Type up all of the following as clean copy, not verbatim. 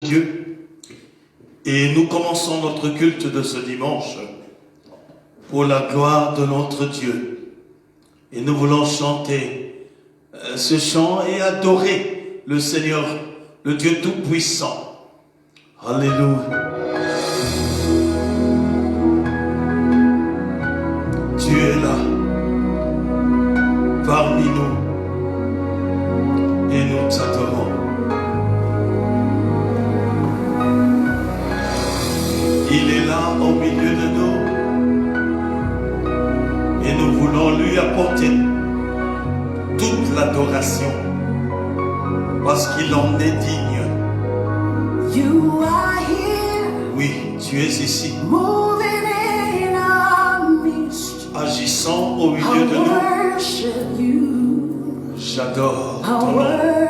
Dieu. Et nous commençons notre culte de ce dimanche pour la gloire de notre Dieu. Et nous voulons chanter ce chant et adorer le Seigneur, le Dieu Tout-Puissant. Alléluia. Tu es là, parmi nous, et nous t'adorons. Il est là au milieu de nous, et nous voulons lui apporter toute l'adoration, parce qu'il en est digne. You are here, oui, tu es ici, moving in our midst. Agissant au milieu de nous. J'adore ton nom.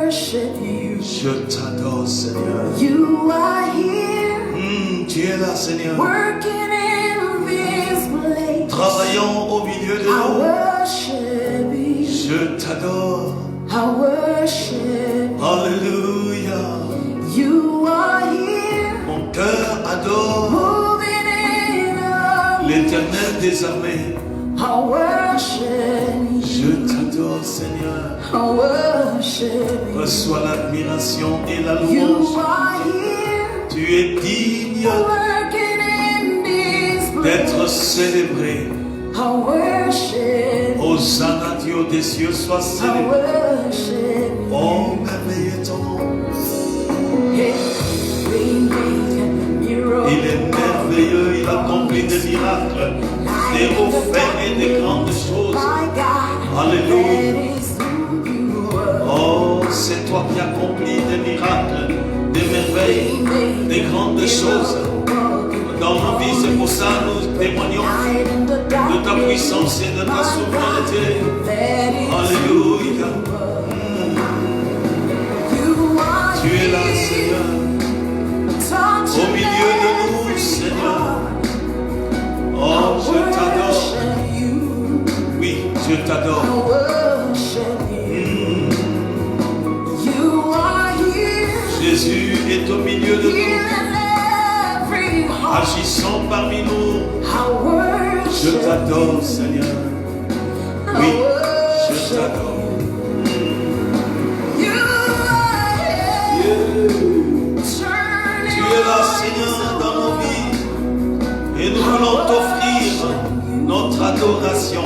Je t'adore, Seigneur. You are here, Tu es là, Seigneur. working in this place. Travaillant au milieu de I nous. worship you. Je t'adore. I worship Alléluia. you. Are here, Mon cœur adore moving in our l'Éternel des armées. I worship Je you. t'adore, Seigneur. I worship you. Reçois l'admiration et la You louange. are here, Tu es digne working in this d'être place. célébré. I worship you. Hosanna, Dieu des cieux, sois I célébré. worship you. Oh, merveilleux ton nom. Hey, we make miracles. Il est merveilleux, il accomplit des miracles, des hauts faits et des grandes choses. My God, Alléluia. that is who you are. Oh, c'est toi qui accomplis des miracles, des merveilles, des grandes choses dans nos vies. C'est pour ça que nous témoignons de ta puissance et de ta souveraineté. Alléluia. Tu es là, Seigneur, au milieu de nous, Seigneur. Oh, je t'adore. Oui, je t'adore. Jésus est au milieu de nous, agissant parmi nous. Je t'adore, Seigneur. Oui, je t'adore. Tu es là, Seigneur, dans nos vies. Et nous voulons t'offrir notre adoration.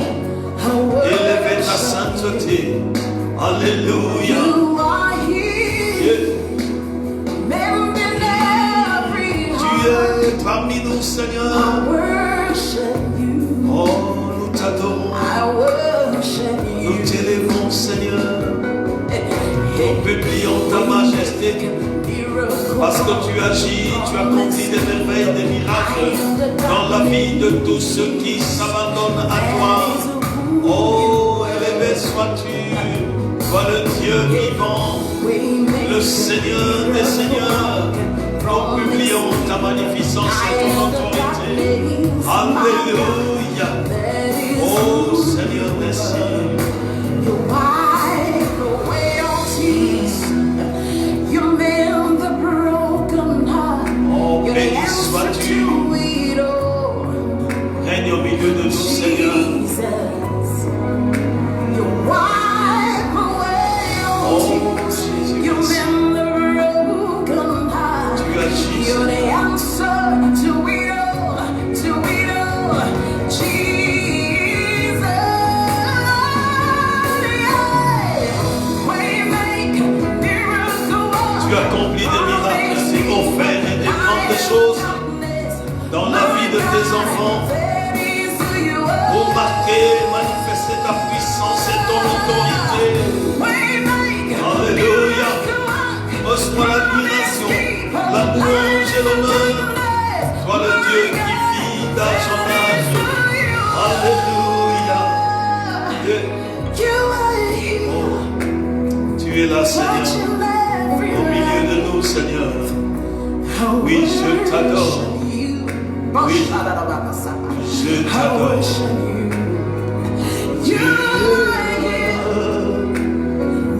Élever ta sainteté. Alléluia. Tu es parmi nous, Seigneur. Oh, nous t'adorons. Nous t'élevons, Seigneur. Nous publions ta majesté. Parce que tu agis, tu accomplis des merveilles, des miracles dans la vie de tous ceux qui s'abandonnent à toi. Oh, élevé sois-tu, toi le Dieu vivant, le Seigneur des Seigneurs. Nous publions ta magnificence et ton autorité. Alléluia. Oh Seigneur, merci. Oh, béni sois-tu. Règne au milieu de nous, Seigneur. Oh, Jésus, merci. Tu agis, You're the answer to it all, to it all, Jesus. We make miracles. Tu accomplis des miracles, des hauts faits et des grandes choses dans la vie de tes enfants pour marquer, manifester ta puissance et ton autorité. Alléluia. Reçois l'admiration, la louange et l'honneur. Toi le Dieu qui vit d'âge en âge. Alléluia. Oh, tu es là, Seigneur, au milieu de nous, Seigneur. Oui, je t'adore. Oui, je t'adore. Tu es là, au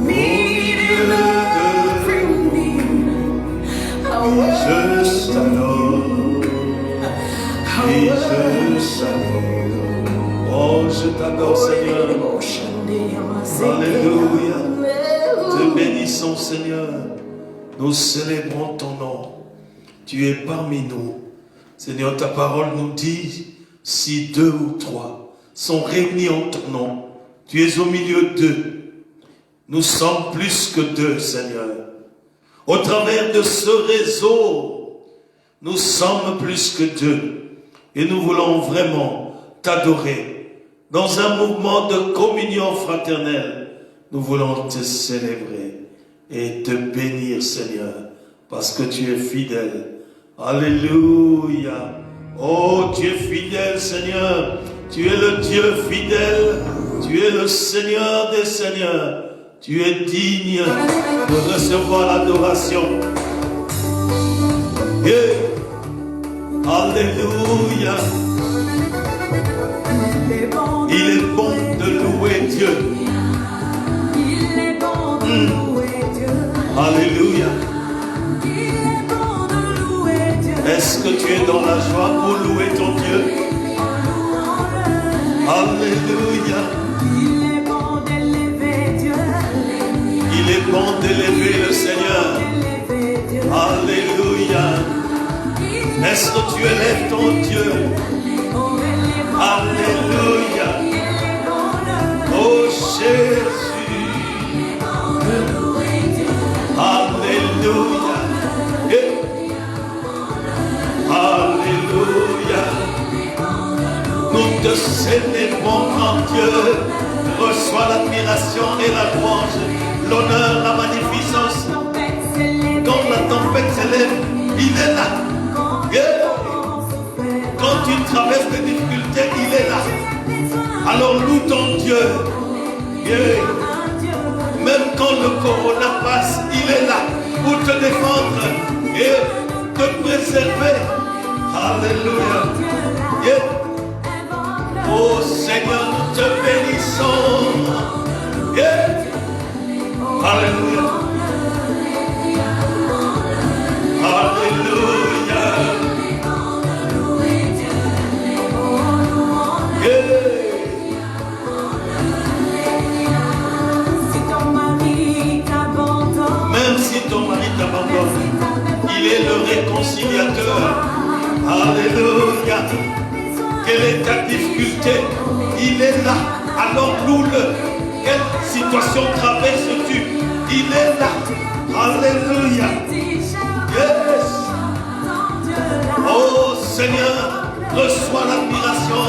milieu de nous. je t'adore. Et je t'adore. Oh, je t'adore, Seigneur. Alléluia. Te bénissons, Seigneur. Nous célébrons ton nom. Tu es parmi nous. Seigneur, ta parole nous dit, si 2 ou 3 sont réunis en ton nom, tu es au milieu d'eux. Nous sommes plus que 2, Seigneur. Au travers de ce réseau, nous sommes plus que 2. Et nous voulons vraiment t'adorer. Dans un mouvement de communion fraternelle, nous voulons te célébrer et te bénir, Seigneur, parce que tu es fidèle. Alléluia. Oh, tu es fidèle, Seigneur. Tu es le Dieu fidèle. Tu es le Seigneur des Seigneurs. Tu es digne de recevoir l'adoration. Yeah. Alléluia. Il est bon de louer Dieu. Il est bon de louer Dieu. Alléluia. Il est bon de louer Dieu. Est-ce que tu es dans la joie pour louer ton Dieu? Alléluia. Il est bon d'élever Dieu. Il est bon d'élever le Seigneur. Alléluia. Est-ce que tu élèves ton Dieu? Alléluia. Oh Jésus. Alléluia. Alléluia. Nous te célébrons, grand Dieu. Reçois l'admiration et la louange, l'honneur, la magnificence. Quand la tempête s'élève, il est là. Yeah. Quand tu traverses des difficultés, il est là. Alors loue ton Dieu. Yeah. Même quand le corona passe, il est là pour te défendre et te préserver. Alléluia. Yeah. Oh Seigneur, nous te bénissons. Yeah. Alléluia. Alléluia. Yeah. Même si ton mari t'abandonne, il est le réconciliateur. Alléluia. Quelle est ta difficulté? Il est là. Alors loue-le. Quelle situation traverses-tu? Il est là. Alléluia. Yes. Oh Seigneur, reçois l'admiration.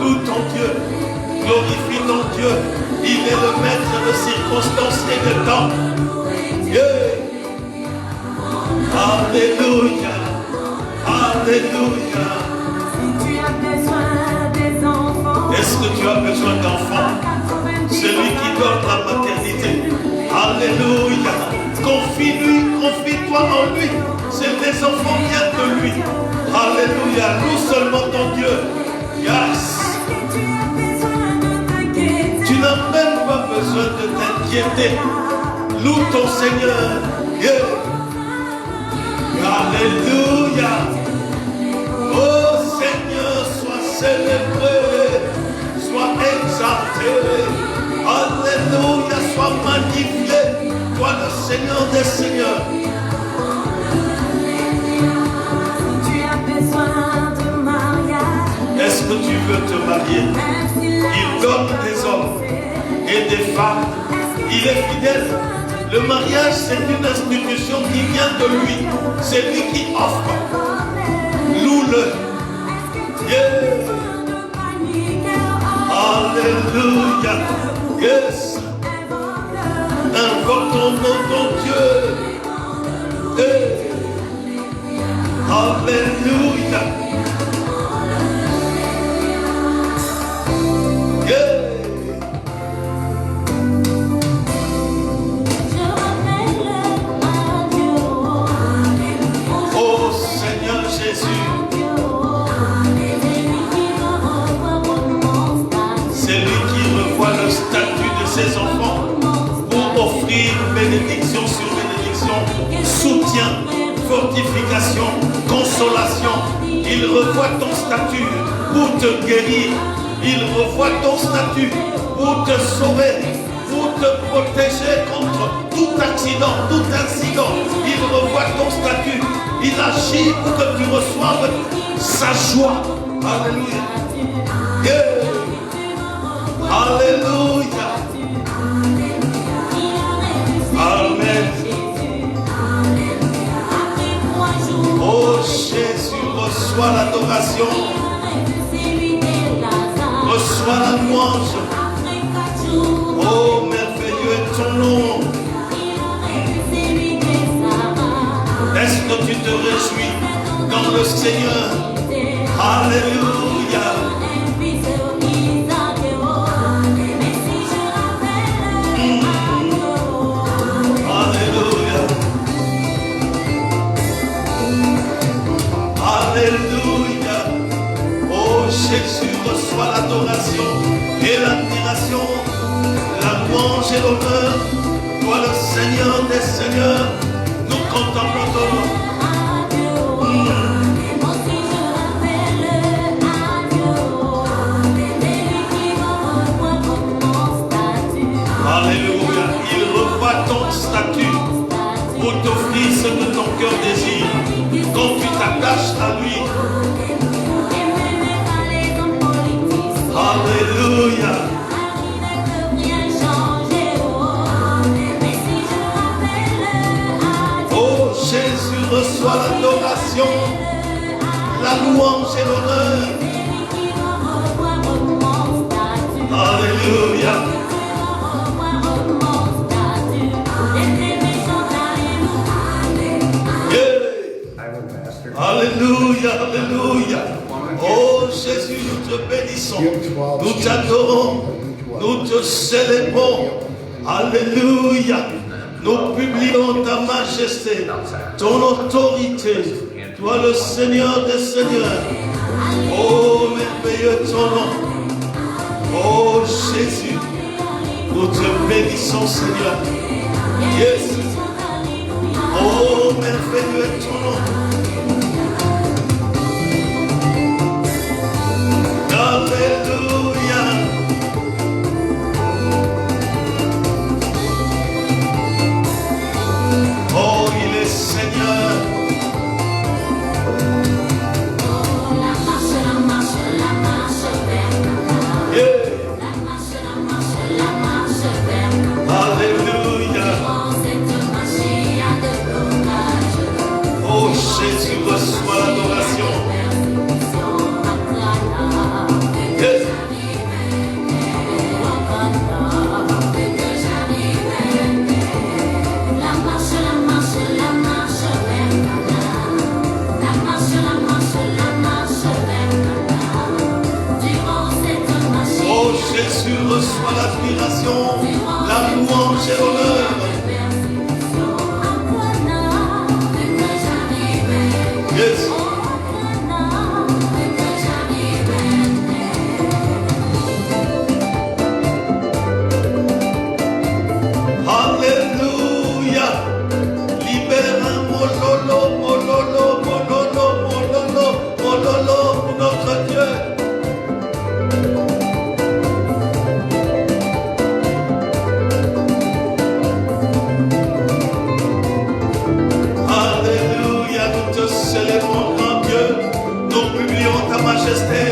Loue ton Dieu. Glorifie ton Dieu. Il est le maître de circonstances et de temps. Alléluia. Alléluia. Est-ce que tu as besoin d'enfants? Celui qui donne la maternité. Alléluia. Confie-lui, confie-toi en lui. Les enfants viennent de lui. Alléluia. Loue seulement ton Dieu. Yes. Tu n'as même pas besoin de t'inquiéter. Loue ton Seigneur. Yeah. Alléluia. Oh Seigneur, sois célébré, sois exalté. Alléluia, sois magnifié. Toi le Seigneur des Seigneurs. Tu as besoin de mariage. Est-ce que tu veux te marier? Il donne des hommes et des femmes. Il est fidèle. Le mariage, c'est une institution qui vient de lui. C'est lui qui offre. Loue-le. Yeah. Alléluia. Yes. Invoque ton nom, ton Dieu. Hey. Alléluia. Yeah. Oh Seigneur Jésus, c'est lui qui revoit le statut de ses enfants pour offrir bénédiction sur bénédiction, soutien, fortification, consolation. Il revoit ton statut pour te guérir. Il revoit ton statut pour te sauver, pour te protéger contre tout accident, tout incident. Il revoit ton statut. Il agit pour que tu reçoives sa joie. Alléluia. Yeah. Alléluia. Amen. Oh Jésus, reçois l'adoration. Reçois la louange. Oh merveilleux est ton nom. Est-ce que tu te réjouis dans le Seigneur? Alléluia. Alléluia. Alléluia. Oh Jésus, reçois l'adoration et l'admiration, la louange et l'honneur. Toi le Seigneur des Seigneurs, nous contemplons ton nom. Alléluia. Il revoit ton statut pour t'offrir ce que ton cœur désire. Quand tu t'attaches à lui. Alléluia. Oh Jésus, reçois l'adoration, la louange et l'honneur. Alléluia. Alléluia, alléluia. Oh Jésus, nous te bénissons, nous t'adorons, nous te célébrons. Alléluia. Nous publions ta majesté, ton autorité. Toi le Seigneur des Seigneurs. Oh merveilleux ton nom. Oh Jésus, nous te bénissons Seigneur. Yes. Oh merveilleux ton nom. Alléluia. Oh, il est Seigneur. La marche vers Yeah. la marche vers Alléluia. Oh, Jésus, reçois l'adoration. Yes. Oh Jésus, reçois l'admiration, la louange et l'honneur. Yes. Alléluia. Libère un mololo, mololo, mololo, mololo, mololo pour notre Dieu. Alléluia, nous te célébrons, grand Dieu. Nous publions ta majesté.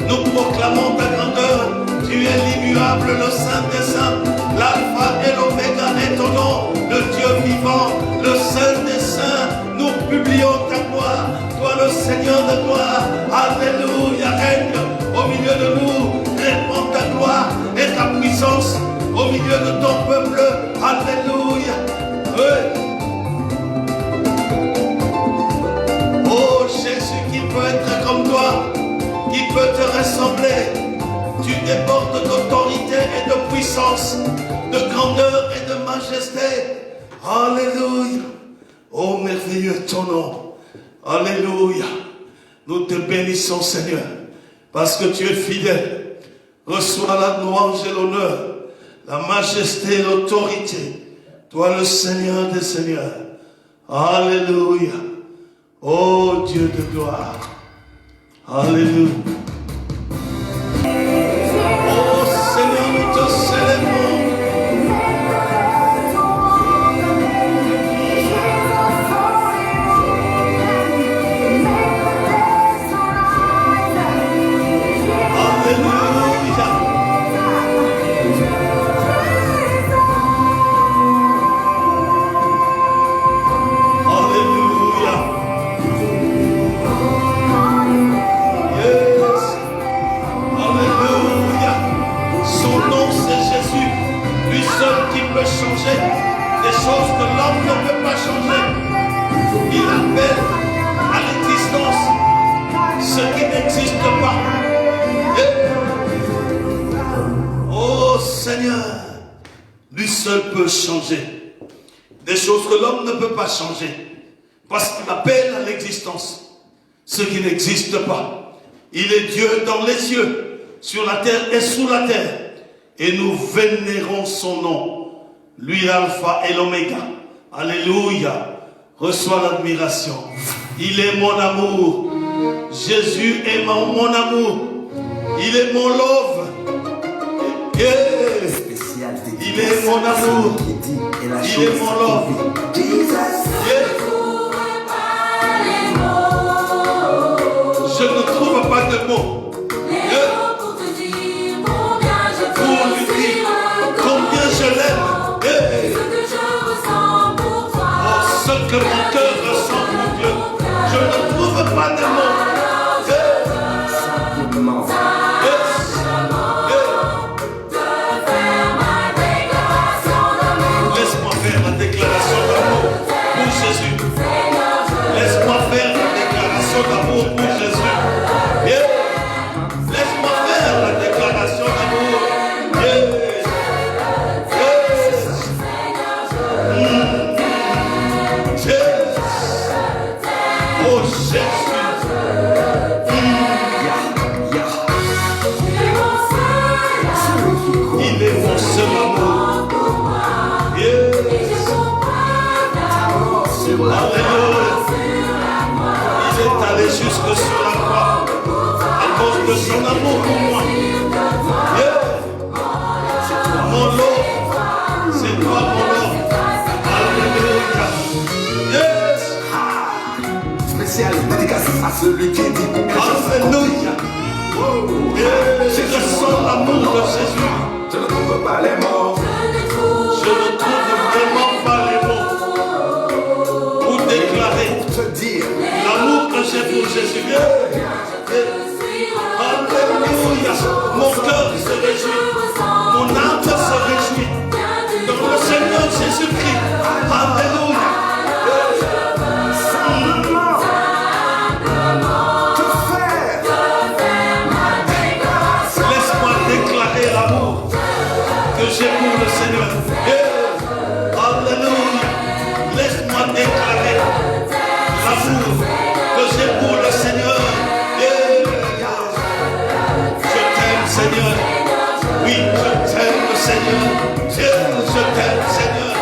Nous proclamons ta grandeur. Tu es l'immuable, le Saint des Saints. L'Alpha et l'Oméga est ton nom. Le Dieu vivant, le Saint des Saints. Nous publions ta gloire. Toi, le Seigneur de gloire. Alléluia, règne au milieu de nous. Répands ta gloire et ta puissance au milieu de ton peuple. Alléluia. Oui. Oh Jésus, qui peut être comme toi, qui peut te ressembler. Tu débordes d'autorité et de puissance, de grandeur et de majesté. Alléluia. Oh merveilleux ton nom. Alléluia. Nous te bénissons Seigneur, parce que tu es fidèle. Reçois la louange et l'honneur, la majesté et l'autorité. Toi le Seigneur des Seigneurs. Alléluia. Oh Dieu de gloire. Alléluia. Oh Seigneur, nous te célébrons. Changer des choses que l'homme ne peut pas changer. Il appelle à l'existence ce qui n'existe pas. Oh Seigneur, lui seul peut changer des choses que l'homme ne peut pas changer, parce qu'il appelle à l'existence ce qui n'existe pas. Il est Dieu dans les cieux, sur la terre et sous la terre, et nous vénérons son nom. Lui, l'alpha et l'oméga. Alléluia. Reçois l'admiration. Il est mon amour. Jésus est mon amour. Il est mon love. Il est mon amour. Il est mon love. Je ne trouve pas de mots. Pour lui dire combien je l'aime. Ce que mon cœur ressent pour Dieu, je ne trouve pas de mots. Simplement. Laisse-moi faire la déclaration d'amour pour Jésus. Laisse-moi faire la déclaration d'amour pour Jésus. Laisse-moi faire la déclaration d'amour. Oh Jésus. Il est mon seul amour. Alléluia. Il est allé jusque sur la croix à cause de son amour pour moi. Mon lot, c'est toi mon lot. Alléluia. Yes. Spécial dédicace à celui qui dit Alléluia. Je ressens l'amour de Jésus. je ne trouve pas les mots. Je ne trouve vraiment pas les mots pour déclarer Te dire l'amour que j'ai pour Jésus. Alléluia. Mon cœur se réjouit. Mon âme se réjouit dans le Seigneur Jésus-Christ. Alléluia. simplement te faire Laisse-moi déclarer l'amour que j'ai pour le Seigneur. Alléluia. Laisse-moi déclarer l'amour que j'ai pour le Seigneur. Je t'aime, Seigneur. Oui, je t'aime, Seigneur. Je t'aime, Seigneur.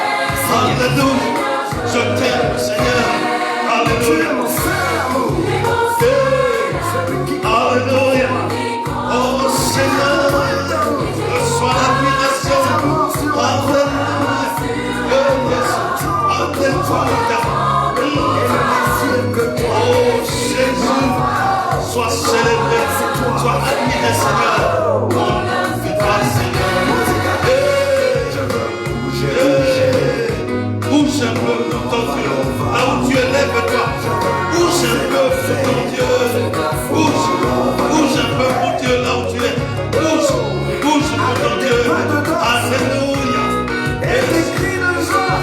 Alléluia. Je t'aime, Seigneur. Alléluia. mon seul amour. Alléluia. Oh Seigneur, reçois l'admiration. Alléluia. Alléluia. Oh Jésus, sois célébré, sois admiré, Seigneur. Mon toi, Seigneur. Bouge un peu pour ton Dieu. Là où tu élèves toi, bouge un peu pour ton Dieu. Bouge un peu pour Dieu là où tu es. Bouge pour ton Dieu. Alléluia. Et des cris de joie,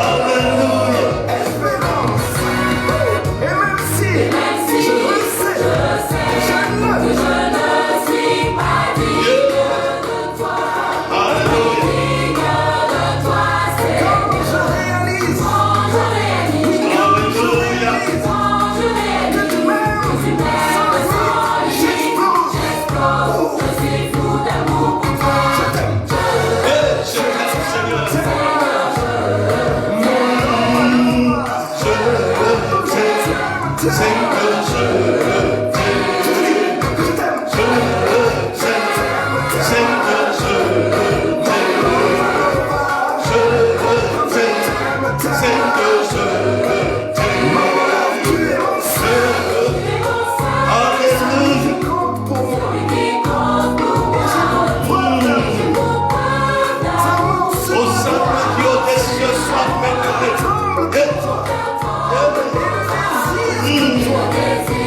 Alléluia. espérance. Et même si je le sais, je ne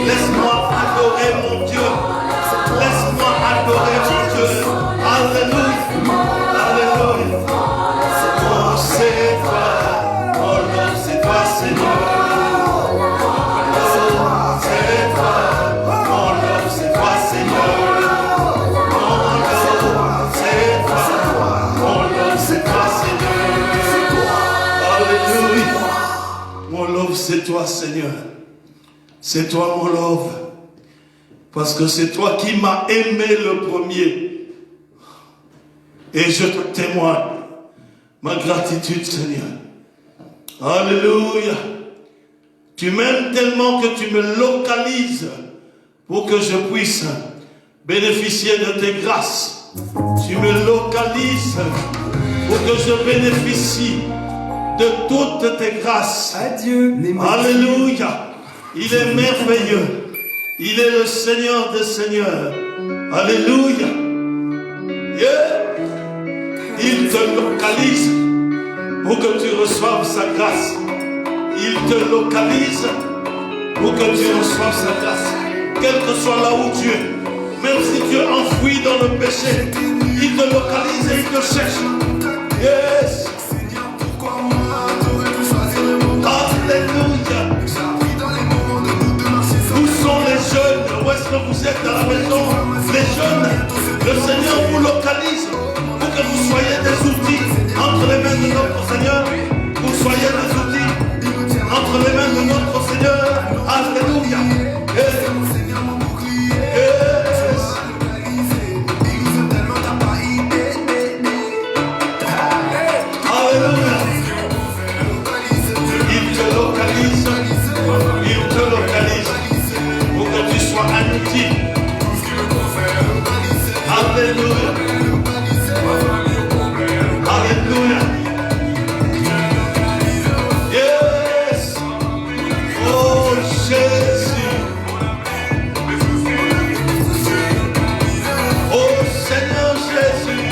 Laisse-moi adorer mon Dieu. Laisse-moi adorer mon Dieu. Alléluia. Alléluia. Oh, c'est toi. Oh non, c'est toi, Seigneur. Oh, c'est toi. Oh non, c'est toi, Seigneur. Oh non, c'est toi. Oh non, c'est toi, Seigneur. Alléluia. Mon love, c'est toi, Seigneur. C'est toi mon love, parce que c'est toi qui m'as aimé le premier. Et je te témoigne ma gratitude, Seigneur. Alléluia. Tu m'aimes tellement que tu me localises pour que je puisse bénéficier de tes grâces. Tu me localises pour que je bénéficie de toutes tes grâces. Adieu. Alléluia. Il est merveilleux. Il est le Seigneur des Seigneurs. Alléluia. Yeah. Il te localise pour que tu reçoives sa grâce. Il te localise pour que tu reçoives sa grâce. Quel que soit là où tu es, même si tu es enfoui dans le péché, il te localise et il te cherche. Yes. Alléluia. Où sont les jeunes? Où est-ce que vous êtes dans la maison? Les jeunes, le Seigneur vous localise pour que vous soyez des outils entre les mains de notre Seigneur. Vous soyez des outils entre les mains de notre Seigneur. Alléluia. Yes. Alléluia. Il te localise. Il te localise. Pour que tu sois un outil. Alléluia. Alléluia. Yes. Oh Jésus. Oh Seigneur Jésus.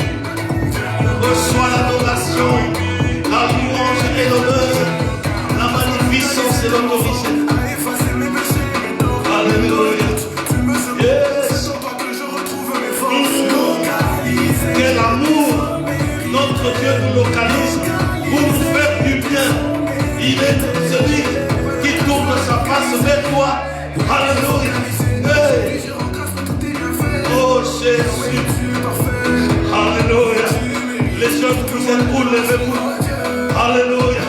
Reçois l'adoration, la louange et l'honneur, la magnificence et l'autorité. Alléluia. Yes. Quel amour notre Dieu nous localise pour nous faire du bien. Il est celui qui tourne sa face vers toi. Alléluia. Hey. Oh Jésus. Alléluia. Les jeunes vous êtes pour levez-vous. Alléluia.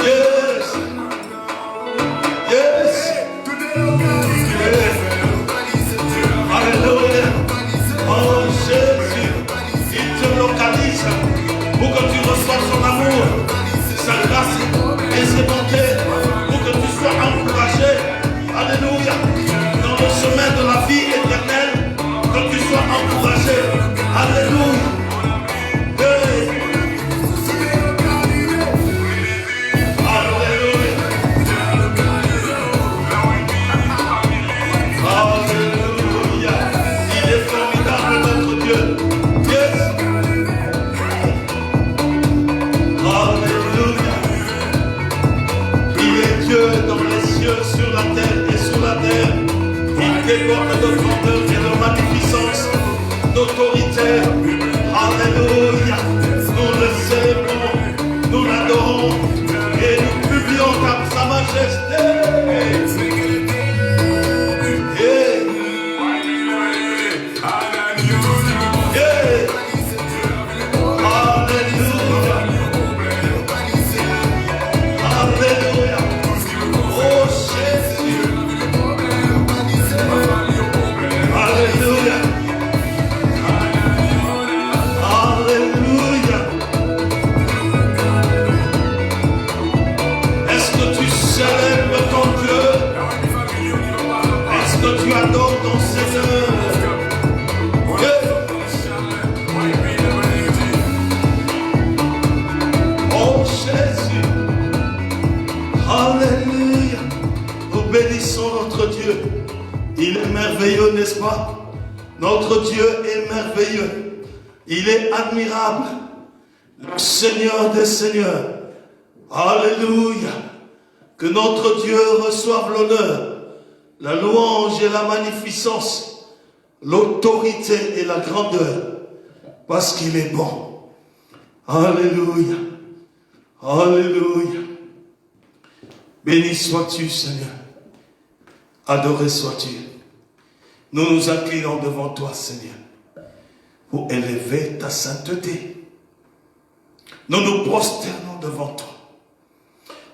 Yes. Yes. Alléluia. Oh Jésus, il te localise pour que tu reçoives son amour, sa grâce et ses bontés, pour que tu sois encouragé. Alléluia. Dans le chemin de la vie éternelle, que tu sois encouragé. Alléluia. Hey. Alléluia. Alléluia. Il est formidable notre Dieu. Yes. Alléluia. Il est Dieu dans les cieux, sur la terre et sous la terre. Il déborde de grandeur et de magnificence, d'autorité. Alléluia. Nous le célébrons, nous l'adorons et nous publions sa majesté. Yeah. Yeah. Alléluia. Alléluia. Oh Jésus. merveilleux, n'est-ce pas? Notre Dieu est merveilleux. Il est admirable. Le Seigneur des Seigneurs. Alléluia. Que notre Dieu reçoive l'honneur, la louange et la magnificence, l'autorité et la grandeur, parce qu'il est bon. Alléluia. Alléluia. Béni sois-tu, Seigneur. Adoré sois-tu. Nous nous inclinons devant toi, Seigneur, pour élever ta sainteté. Nous nous prosternons devant toi,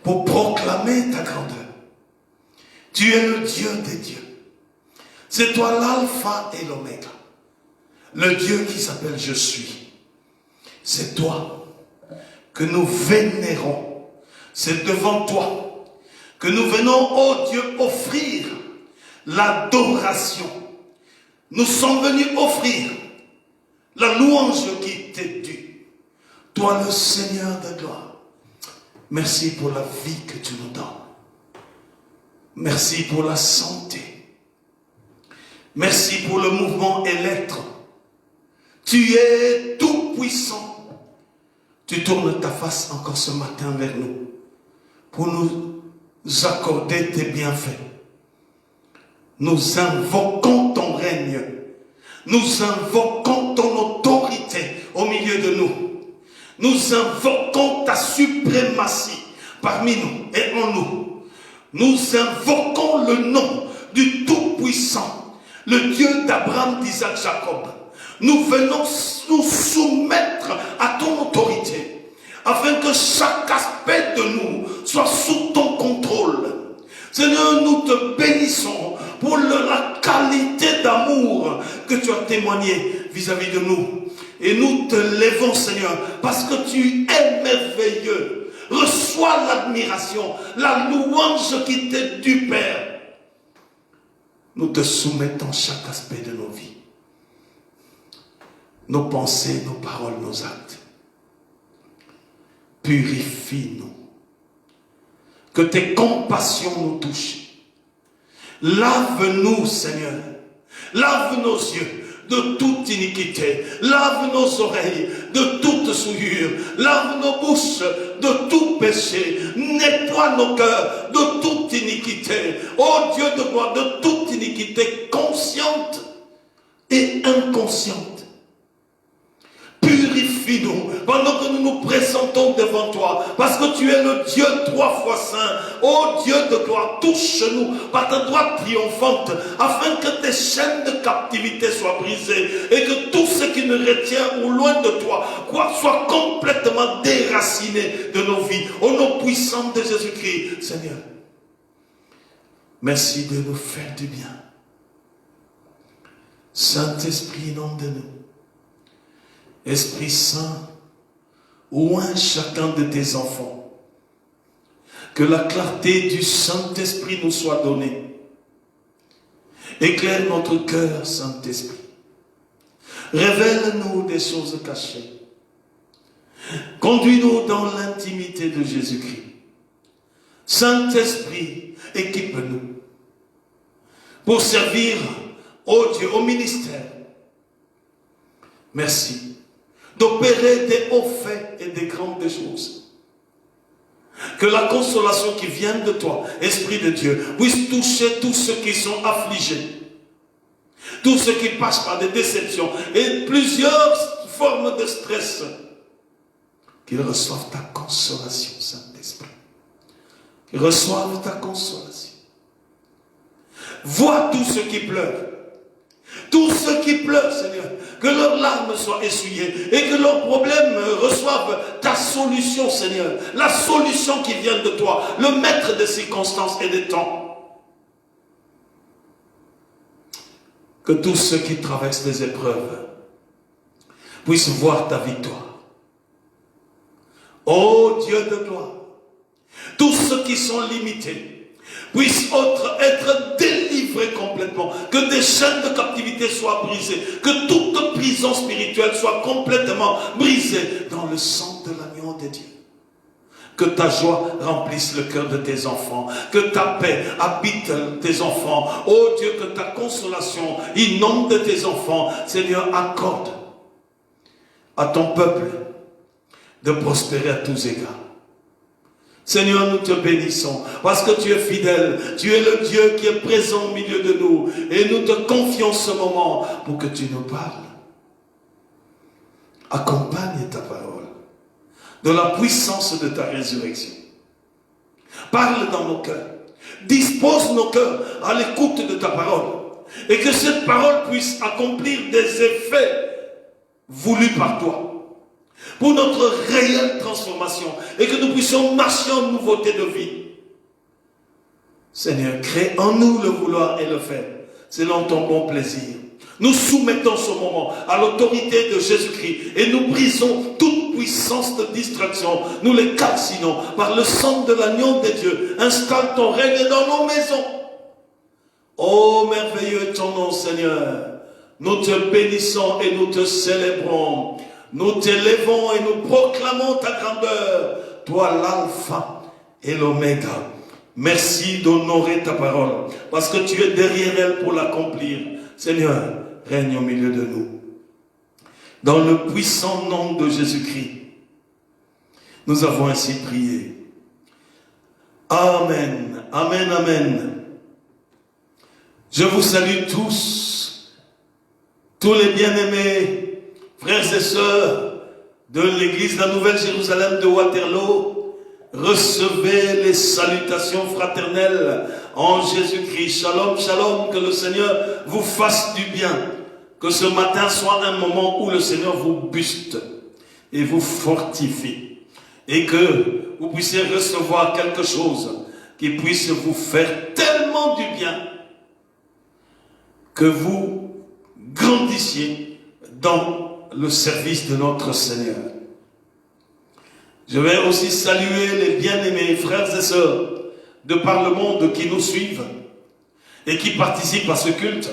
pour proclamer ta grandeur. Tu es le Dieu des dieux. C'est toi l'alpha et l'oméga. Le Dieu qui s'appelle Je suis. C'est toi que nous vénérons. C'est devant toi que nous venons, ô Dieu, offrir l'adoration. Nous sommes venus offrir la louange qui t'est due. Toi le Seigneur de gloire. Merci pour la vie que tu nous donnes. Merci pour la santé. Merci pour le mouvement et l'être. Tu es tout puissant. Tu tournes ta face encore ce matin vers nous pour nous accorder tes bienfaits. Nous invoquons ton règne. Nous invoquons ton autorité au milieu de nous. Nous invoquons ta suprématie parmi nous et en nous. Nous invoquons le nom du Tout-Puissant, le Dieu d'Abraham, d'Isaac, Jacob. Nous venons nous soumettre à ton autorité, afin que chaque aspect de nous soit sous ton contrôle. Seigneur, nous te bénissons pour la qualité d'amour que tu as témoigné vis-à-vis de nous. Et nous te lèvons, Seigneur, parce que tu es merveilleux. Reçois l'admiration, la louange qui t'est due, Père. Nous te soumettons chaque aspect de nos vies. Nos pensées, nos paroles, nos actes. Purifie-nous. Que tes compassions nous touchent. Lave-nous, Seigneur. Lave nos yeux de toute iniquité. Lave nos oreilles de toute souillure. Lave nos bouches de tout péché. Nettoie nos cœurs de toute iniquité. Ô Dieu de gloire, de toute iniquité consciente et inconsciente. Purifie-nous pendant que nous nous présentons devant toi, parce que tu es le Dieu 3 fois saint. Ô Dieu de gloire, touche-nous par ta droite triomphante, afin que tes chaînes de captivité soient brisées et que tout ce qui nous retient ou loin de toi soit complètement déraciné de nos vies. Au nom puissant de Jésus-Christ, Seigneur, merci de nous faire du bien. Saint-Esprit, inonde-nous. Esprit Saint, oint chacun de tes enfants. Que la clarté du Saint-Esprit nous soit donnée. Éclaire notre cœur, Saint-Esprit. Révèle-nous des choses cachées. Conduis-nous dans l'intimité de Jésus-Christ. Saint-Esprit, équipe-nous pour servir, ô Dieu, au ministère. Merci d'opérer des hauts faits et des grandes choses. Que la consolation qui vient de toi, Esprit de Dieu, puisse toucher tous ceux qui sont affligés, tous ceux qui passent par des déceptions et plusieurs formes de stress. Qu'ils reçoivent ta consolation, Saint-Esprit. Qu'ils reçoivent ta consolation. Vois tous ceux qui pleurent. Tous ceux qui pleurent, Seigneur, que leurs larmes soient essuyées et que leurs problèmes reçoivent ta solution, Seigneur. La solution qui vient de toi, le maître des circonstances et des temps. Que tous ceux qui traversent les épreuves puissent voir ta victoire. Ô Dieu de gloire, tous ceux qui sont limités puissent être délivrés complètement, que des chaînes de captivité soient brisées, que toute prison spirituelle soit complètement brisée dans le sang de l'agneau de Dieu. Que ta joie remplisse le cœur de tes enfants. Que ta paix habite tes enfants. Oh Dieu, que ta consolation inonde tes enfants. Seigneur, accorde à ton peuple de prospérer à tous égards. Seigneur, nous te bénissons parce que tu es fidèle. Tu es le Dieu qui est présent au milieu de nous. Et nous te confions ce moment pour que tu nous parles. Accompagne ta parole de la puissance de ta résurrection. Parle dans nos cœurs. Dispose nos cœurs à l'écoute de ta parole. Et que cette parole puisse accomplir des effets voulus par toi. Pour notre réelle transformation. Et que nous puissions marcher en nouveauté de vie. Seigneur, crée en nous le vouloir et le faire. Selon ton bon plaisir. Nous soumettons ce moment à l'autorité de Jésus-Christ et nous brisons toute puissance de distraction. Nous les calcinons par le sang de l'agneau de Dieu. Installe ton règne dans nos maisons. Oh, merveilleux est ton nom, Seigneur. Nous te bénissons et nous te célébrons. Nous t'élèvons et nous proclamons ta grandeur. Toi, l'alpha et l'oméga. Merci d'honorer ta parole parce que tu es derrière elle pour l'accomplir. Seigneur, règne au milieu de nous. Dans le puissant nom de Jésus-Christ, nous avons ainsi prié. Amen, amen, amen. Je vous salue tous les bien-aimés, frères et sœurs de l'église de la Nouvelle Jérusalem de Waterloo. Recevez les salutations fraternelles en Jésus-Christ. Shalom, shalom, que le Seigneur vous fasse du bien. Que ce matin soit un moment où le Seigneur vous buste et vous fortifie. Et que vous puissiez recevoir quelque chose qui puisse vous faire tellement du bien que vous grandissiez dans le service de notre Seigneur. Je vais aussi saluer les bien-aimés frères et sœurs de par le monde qui nous suivent et qui participent à ce culte.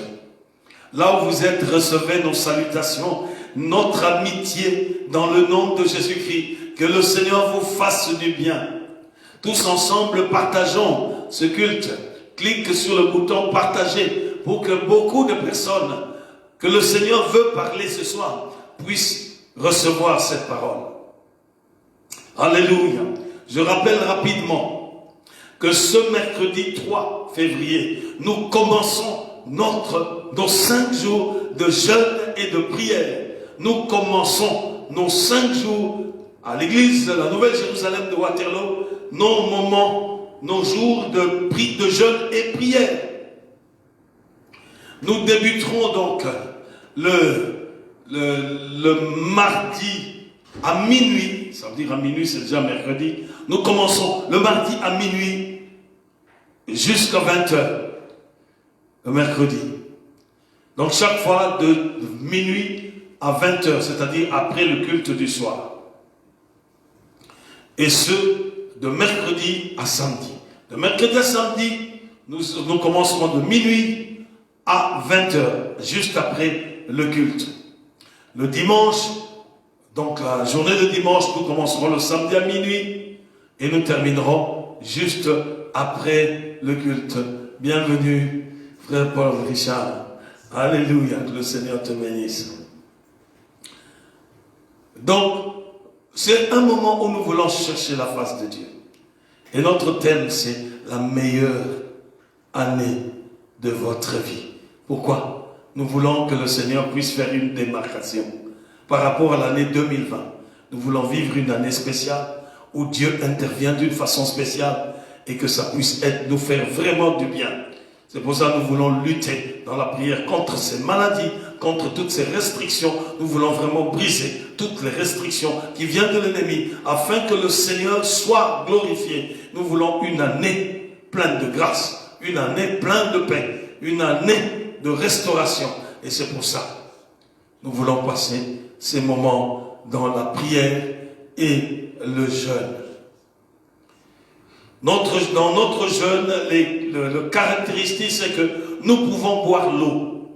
Là où vous êtes, recevez nos salutations, notre amitié dans le nom de Jésus-Christ. Que le Seigneur vous fasse du bien. Tous ensemble, partageons ce culte. Clique sur le bouton partager pour que beaucoup de personnes que le Seigneur veut parler ce soir puissent recevoir cette parole. Alléluia. Je rappelle rapidement que ce mercredi 3 février, nous commençons nos 5 jours de jeûne et de prière. Nous commençons nos 5 jours à l'église de la Nouvelle Jérusalem de Waterloo, nos moments, nos jours de jeûne et prière. Nous débuterons donc le mardi à minuit, ça veut dire à minuit, c'est déjà mercredi. Nous commençons le mardi à minuit jusqu'à 20h, le mercredi. Donc chaque fois de minuit à 20h, c'est-à-dire après le culte du soir. Et ce, de mercredi à samedi. De mercredi à samedi, nous commencerons de minuit à 20h, juste après le culte. Le dimanche, donc la journée de dimanche, nous commencerons le samedi à minuit et nous terminerons juste après le culte. Bienvenue, frère Paul Richard. Alléluia, que le Seigneur te bénisse. Donc, c'est un moment où nous voulons chercher la face de Dieu. Et notre thème, c'est la meilleure année de votre vie. Pourquoi? Nous voulons que le Seigneur puisse faire une démarcation par rapport à l'année 2020. Nous voulons vivre une année spéciale où Dieu intervient d'une façon spéciale et que ça puisse nous faire vraiment du bien. C'est pour ça que nous voulons lutter dans la prière contre ces maladies, contre toutes ces restrictions. Nous voulons vraiment briser toutes les restrictions qui viennent de l'ennemi afin que le Seigneur soit glorifié. Nous voulons une année pleine de grâce, une année pleine de paix, une année de restauration. Et c'est pour ça que nous voulons passer ces moments dans la prière et le jeûne. Dans notre jeûne, le caractéristique, c'est que nous pouvons boire l'eau.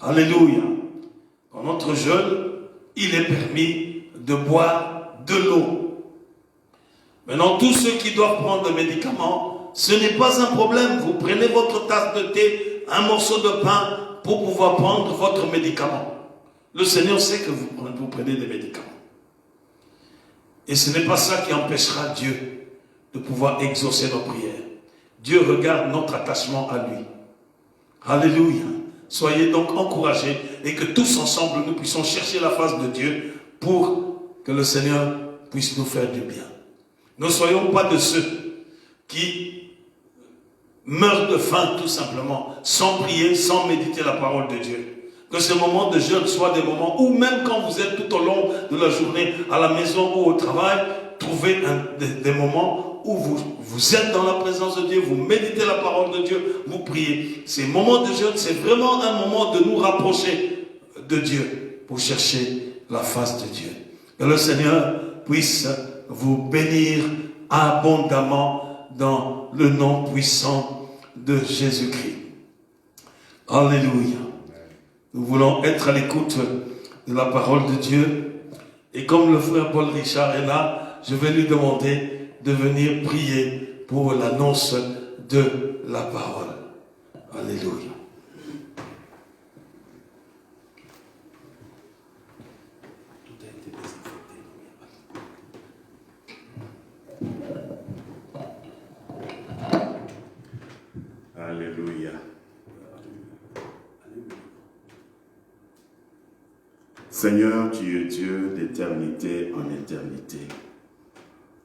Alléluia. Dans notre jeûne, il est permis de boire de l'eau. Maintenant, tous ceux qui doivent prendre des médicaments, ce n'est pas un problème. Vous prenez votre tasse de thé, un morceau de pain pour pouvoir prendre votre médicament. Le Seigneur sait que vous prenez des médicaments. Et ce n'est pas ça qui empêchera Dieu de pouvoir exaucer nos prières. Dieu regarde notre attachement à lui. Alléluia. Soyez donc encouragés et que tous ensemble nous puissions chercher la face de Dieu pour que le Seigneur puisse nous faire du bien. Ne soyons pas de ceux qui meurent de faim tout simplement, sans prier, sans méditer la parole de Dieu. Que ces moments de jeûne soient des moments où même quand vous êtes tout au long de la journée, à la maison ou au travail, trouvez des moments où vous êtes dans la présence de Dieu, vous méditez la parole de Dieu, vous priez. Ces moments de jeûne, c'est vraiment un moment de nous rapprocher de Dieu pour chercher la face de Dieu. Que le Seigneur puisse vous bénir abondamment dans le nom puissant de Jésus-Christ. Alléluia. Nous voulons être à l'écoute de la parole de Dieu. Et comme le frère Paul Richard est là, je vais lui demander de venir prier pour l'annonce de la parole. Alléluia. Tout a été désinfecté. Alléluia. Seigneur, tu es Dieu d'éternité en éternité.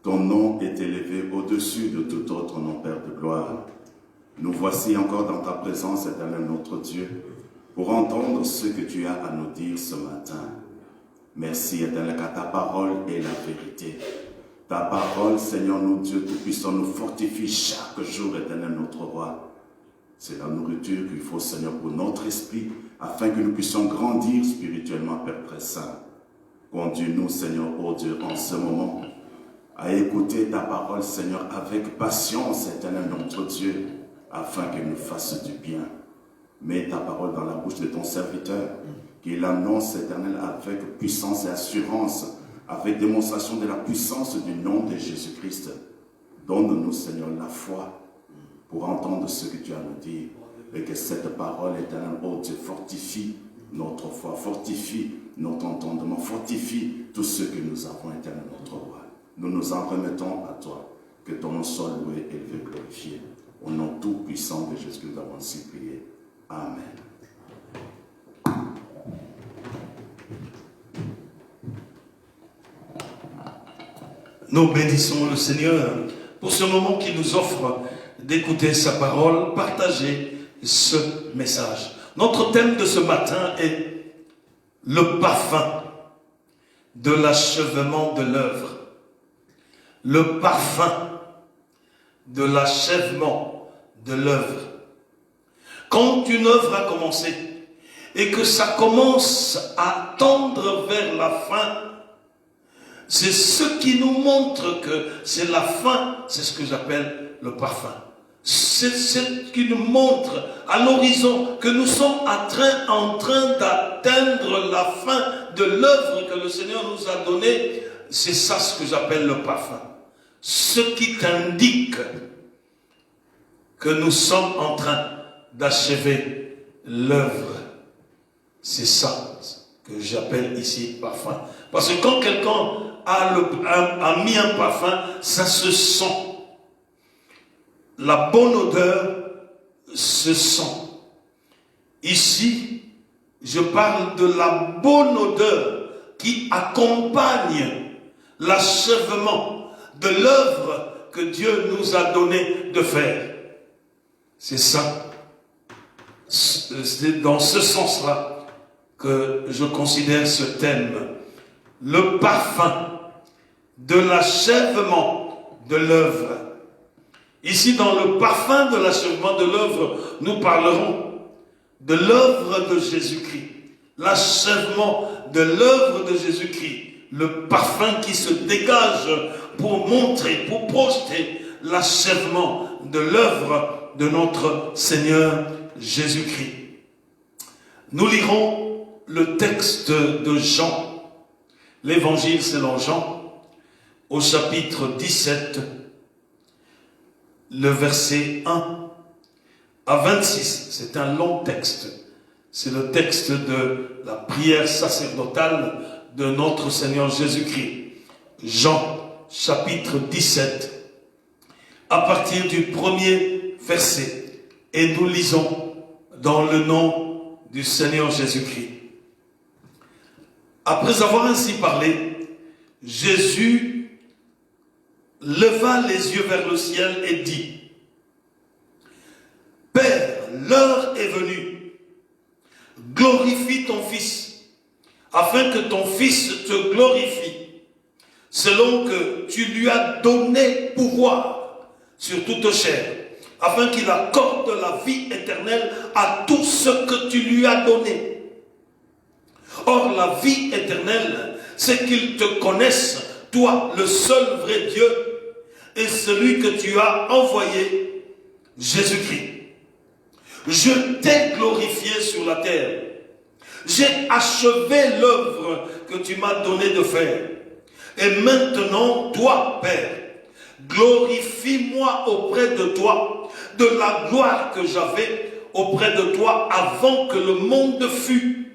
Ton nom est élevé au-dessus de tout autre nom, Père de gloire. Nous voici encore dans ta présence, éternel notre Dieu, pour entendre ce que tu as à nous dire ce matin. Merci, éternel, car ta parole est la vérité. Ta parole, Seigneur, nous Dieu Tout-Puissant, nous fortifie chaque jour, éternel, notre roi. C'est la nourriture qu'il faut, Seigneur, pour notre esprit, afin que nous puissions grandir spirituellement, Père très saint. Conduis-nous, Seigneur, oh Dieu, en ce moment, à écouter ta parole, Seigneur, avec patience, éternel, notre Dieu, afin qu'elle nous fasse du bien. Mets ta parole dans la bouche de ton serviteur, qu'il annonce, éternel, avec puissance et assurance, avec démonstration de la puissance du nom de Jésus-Christ. Donne-nous, Seigneur, la foi pour entendre ce que tu as à nous dire, et que cette parole, éternelle, oh Dieu, fortifie notre foi, fortifie notre entendement, fortifie tout ce que nous avons, éternel, notre roi. Nous nous en remettons à toi, que ton nom soit loué, élevé, glorifié. Au nom tout puissant de Jésus, nous avons ainsi prié. Amen. Nous bénissons le Seigneur pour ce moment qu'il nous offre d'écouter sa parole, partager ce message. Notre thème de ce matin est le parfum de l'achèvement de l'œuvre. Le parfum de l'achèvement de l'œuvre. Quand une œuvre a commencé et que ça commence à tendre vers la fin, c'est ce qui nous montre que c'est la fin, c'est ce que j'appelle le parfum. C'est ce qui nous montre à l'horizon que nous sommes en train d'atteindre la fin de l'œuvre que le Seigneur nous a donnée. C'est ça ce que j'appelle le parfum. Ce qui t'indique que nous sommes en train d'achever l'œuvre. C'est ça que j'appelle ici parfum. Parce que quand quelqu'un a mis un parfum, ça se sent. La bonne odeur se sent. Ici, je parle de la bonne odeur qui accompagne l'achèvement de l'œuvre que Dieu nous a donné de faire. C'est ça. C'est dans ce sens-là que je considère ce thème. Le parfum de l'achèvement de l'œuvre. Ici, dans le parfum de l'achèvement de l'œuvre, nous parlerons de l'œuvre de Jésus-Christ. L'achèvement de l'œuvre de Jésus-Christ. Le parfum qui se dégage pour montrer, pour projeter l'achèvement de l'œuvre de notre Seigneur Jésus-Christ. Nous lirons le texte de Jean, l'évangile selon Jean, au chapitre 17, le verset 1 à 26. C'est un long texte. C'est le texte de la prière sacerdotale de notre Seigneur Jésus-Christ. Jean, chapitre 17, à partir du premier verset. Et nous lisons dans le nom du Seigneur Jésus-Christ. Après avoir ainsi parlé, Jésus leva les yeux vers le ciel et dit: Père, l'heure est venue. Glorifie ton Fils, afin que ton Fils te glorifie, selon que tu lui as donné pouvoir sur toute chair, afin qu'il accorde la vie éternelle à tout ce que tu lui as donné. Or, la vie éternelle, c'est qu'ils te connaissent, toi, le seul vrai Dieu, et celui que tu as envoyé, Jésus-Christ. Je t'ai glorifié sur la terre. J'ai achevé l'œuvre que tu m'as donné de faire. Et maintenant, toi, Père, glorifie-moi auprès de toi de la gloire que j'avais auprès de toi avant que le monde fût.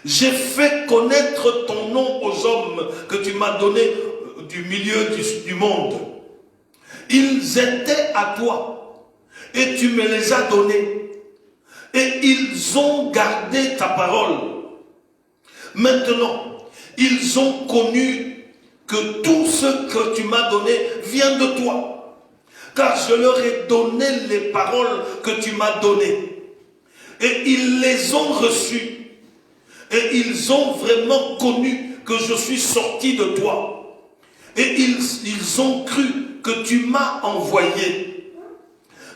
J'ai fait connaître ton nom aux hommes que tu m'as donnés du milieu du monde. Ils étaient à toi et tu me les as donnés et ils ont gardé ta parole. Maintenant, ils ont connu que tout ce que tu m'as donné vient de toi, car je leur ai donné les paroles que tu m'as données et ils les ont reçues. Et ils ont vraiment connu que je suis sorti de toi. Et ils ont cru que tu m'as envoyé.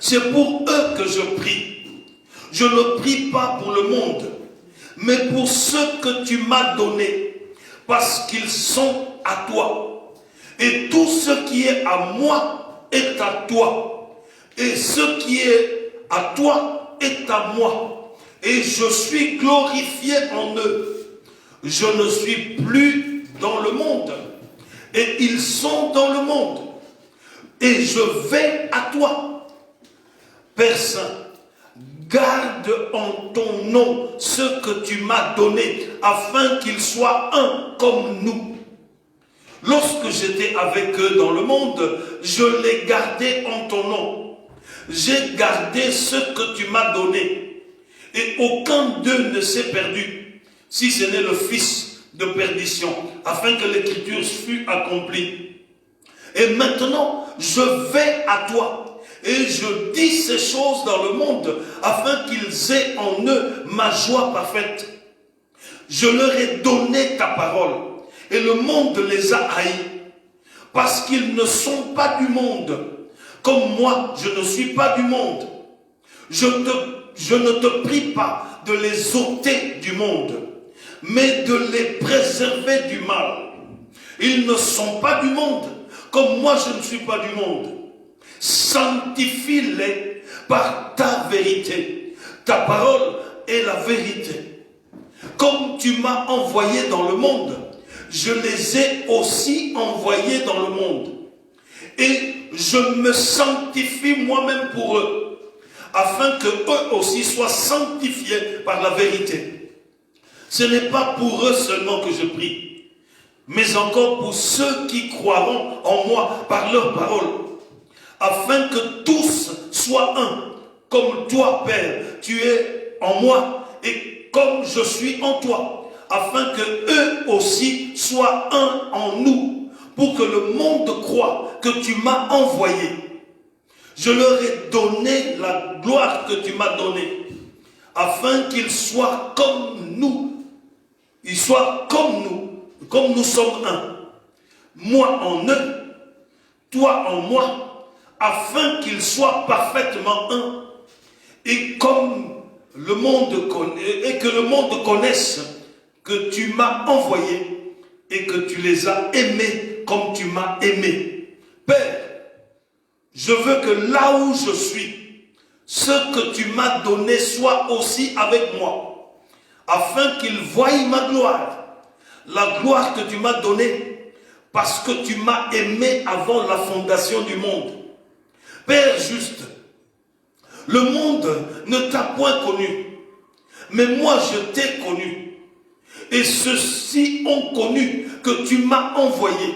C'est pour eux que je prie. Je ne prie pas pour le monde, mais pour ceux que tu m'as donnés, parce qu'ils sont à toi. Et tout ce qui est à moi est à toi. Et ce qui est à toi est à moi. Et je suis glorifié en eux. Je ne suis plus dans le monde. Et ils sont dans le monde. Et je vais à toi. Père Saint, garde en ton nom ce que tu m'as donné, afin qu'ils soient un comme nous. Lorsque j'étais avec eux dans le monde, je les gardais en ton nom. J'ai gardé ce que tu m'as donné. Et aucun d'eux ne s'est perdu, si ce n'est le fils de perdition, afin que l'écriture fût accomplie. Et maintenant, je vais à toi, et je dis ces choses dans le monde, afin qu'ils aient en eux ma joie parfaite. Je leur ai donné ta parole, et le monde les a haïs, parce qu'ils ne sont pas du monde, comme moi, je ne suis pas du monde. Je ne te prie pas de les ôter du monde, mais de les préserver du mal. Ils ne sont pas du monde, comme moi je ne suis pas du monde. Sanctifie-les par ta vérité. Ta parole est la vérité. Comme tu m'as envoyé dans le monde, je les ai aussi envoyés dans le monde. Et je me sanctifie moi-même pour eux, afin que eux aussi soient sanctifiés par la vérité. Ce n'est pas pour eux seulement que je prie, mais encore pour ceux qui croiront en moi par leur parole, afin que tous soient un, comme toi, Père, tu es en moi, et comme je suis en toi, afin que eux aussi soient un en nous, pour que le monde croie que tu m'as envoyé. Je leur ai donné la gloire que tu m'as donnée, afin qu'ils soient comme nous. Ils soient comme nous sommes un. Moi en eux, toi en moi, afin qu'ils soient parfaitement un. Et comme le monde connaît, et que le monde connaisse que tu m'as envoyé et que tu les as aimés comme tu m'as aimé. Père, je veux que là où je suis, ce que tu m'as donné soit aussi avec moi, afin qu'ils voient ma gloire, la gloire que tu m'as donnée, parce que tu m'as aimé avant la fondation du monde. Père juste, le monde ne t'a point connu, mais moi je t'ai connu. Et ceux-ci ont connu que tu m'as envoyé.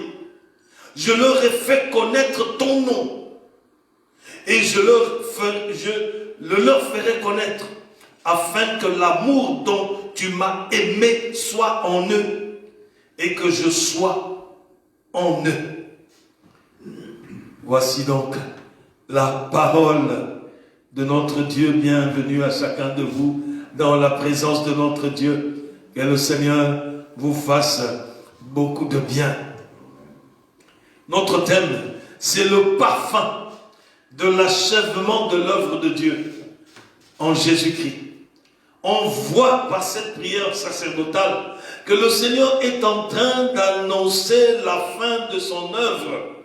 Je leur ai fait connaître ton nom. Et je le leur ferai connaître, afin que l'amour dont tu m'as aimé soit en eux, et que je sois en eux. Voici donc la parole de notre Dieu. Bienvenue à chacun de vous dans la présence de notre Dieu. Que le Seigneur vous fasse beaucoup de bien. Notre thème, c'est le parfum de l'achèvement de l'œuvre de Dieu en Jésus-Christ. On voit par cette prière sacerdotale que le Seigneur est en train d'annoncer la fin de son œuvre.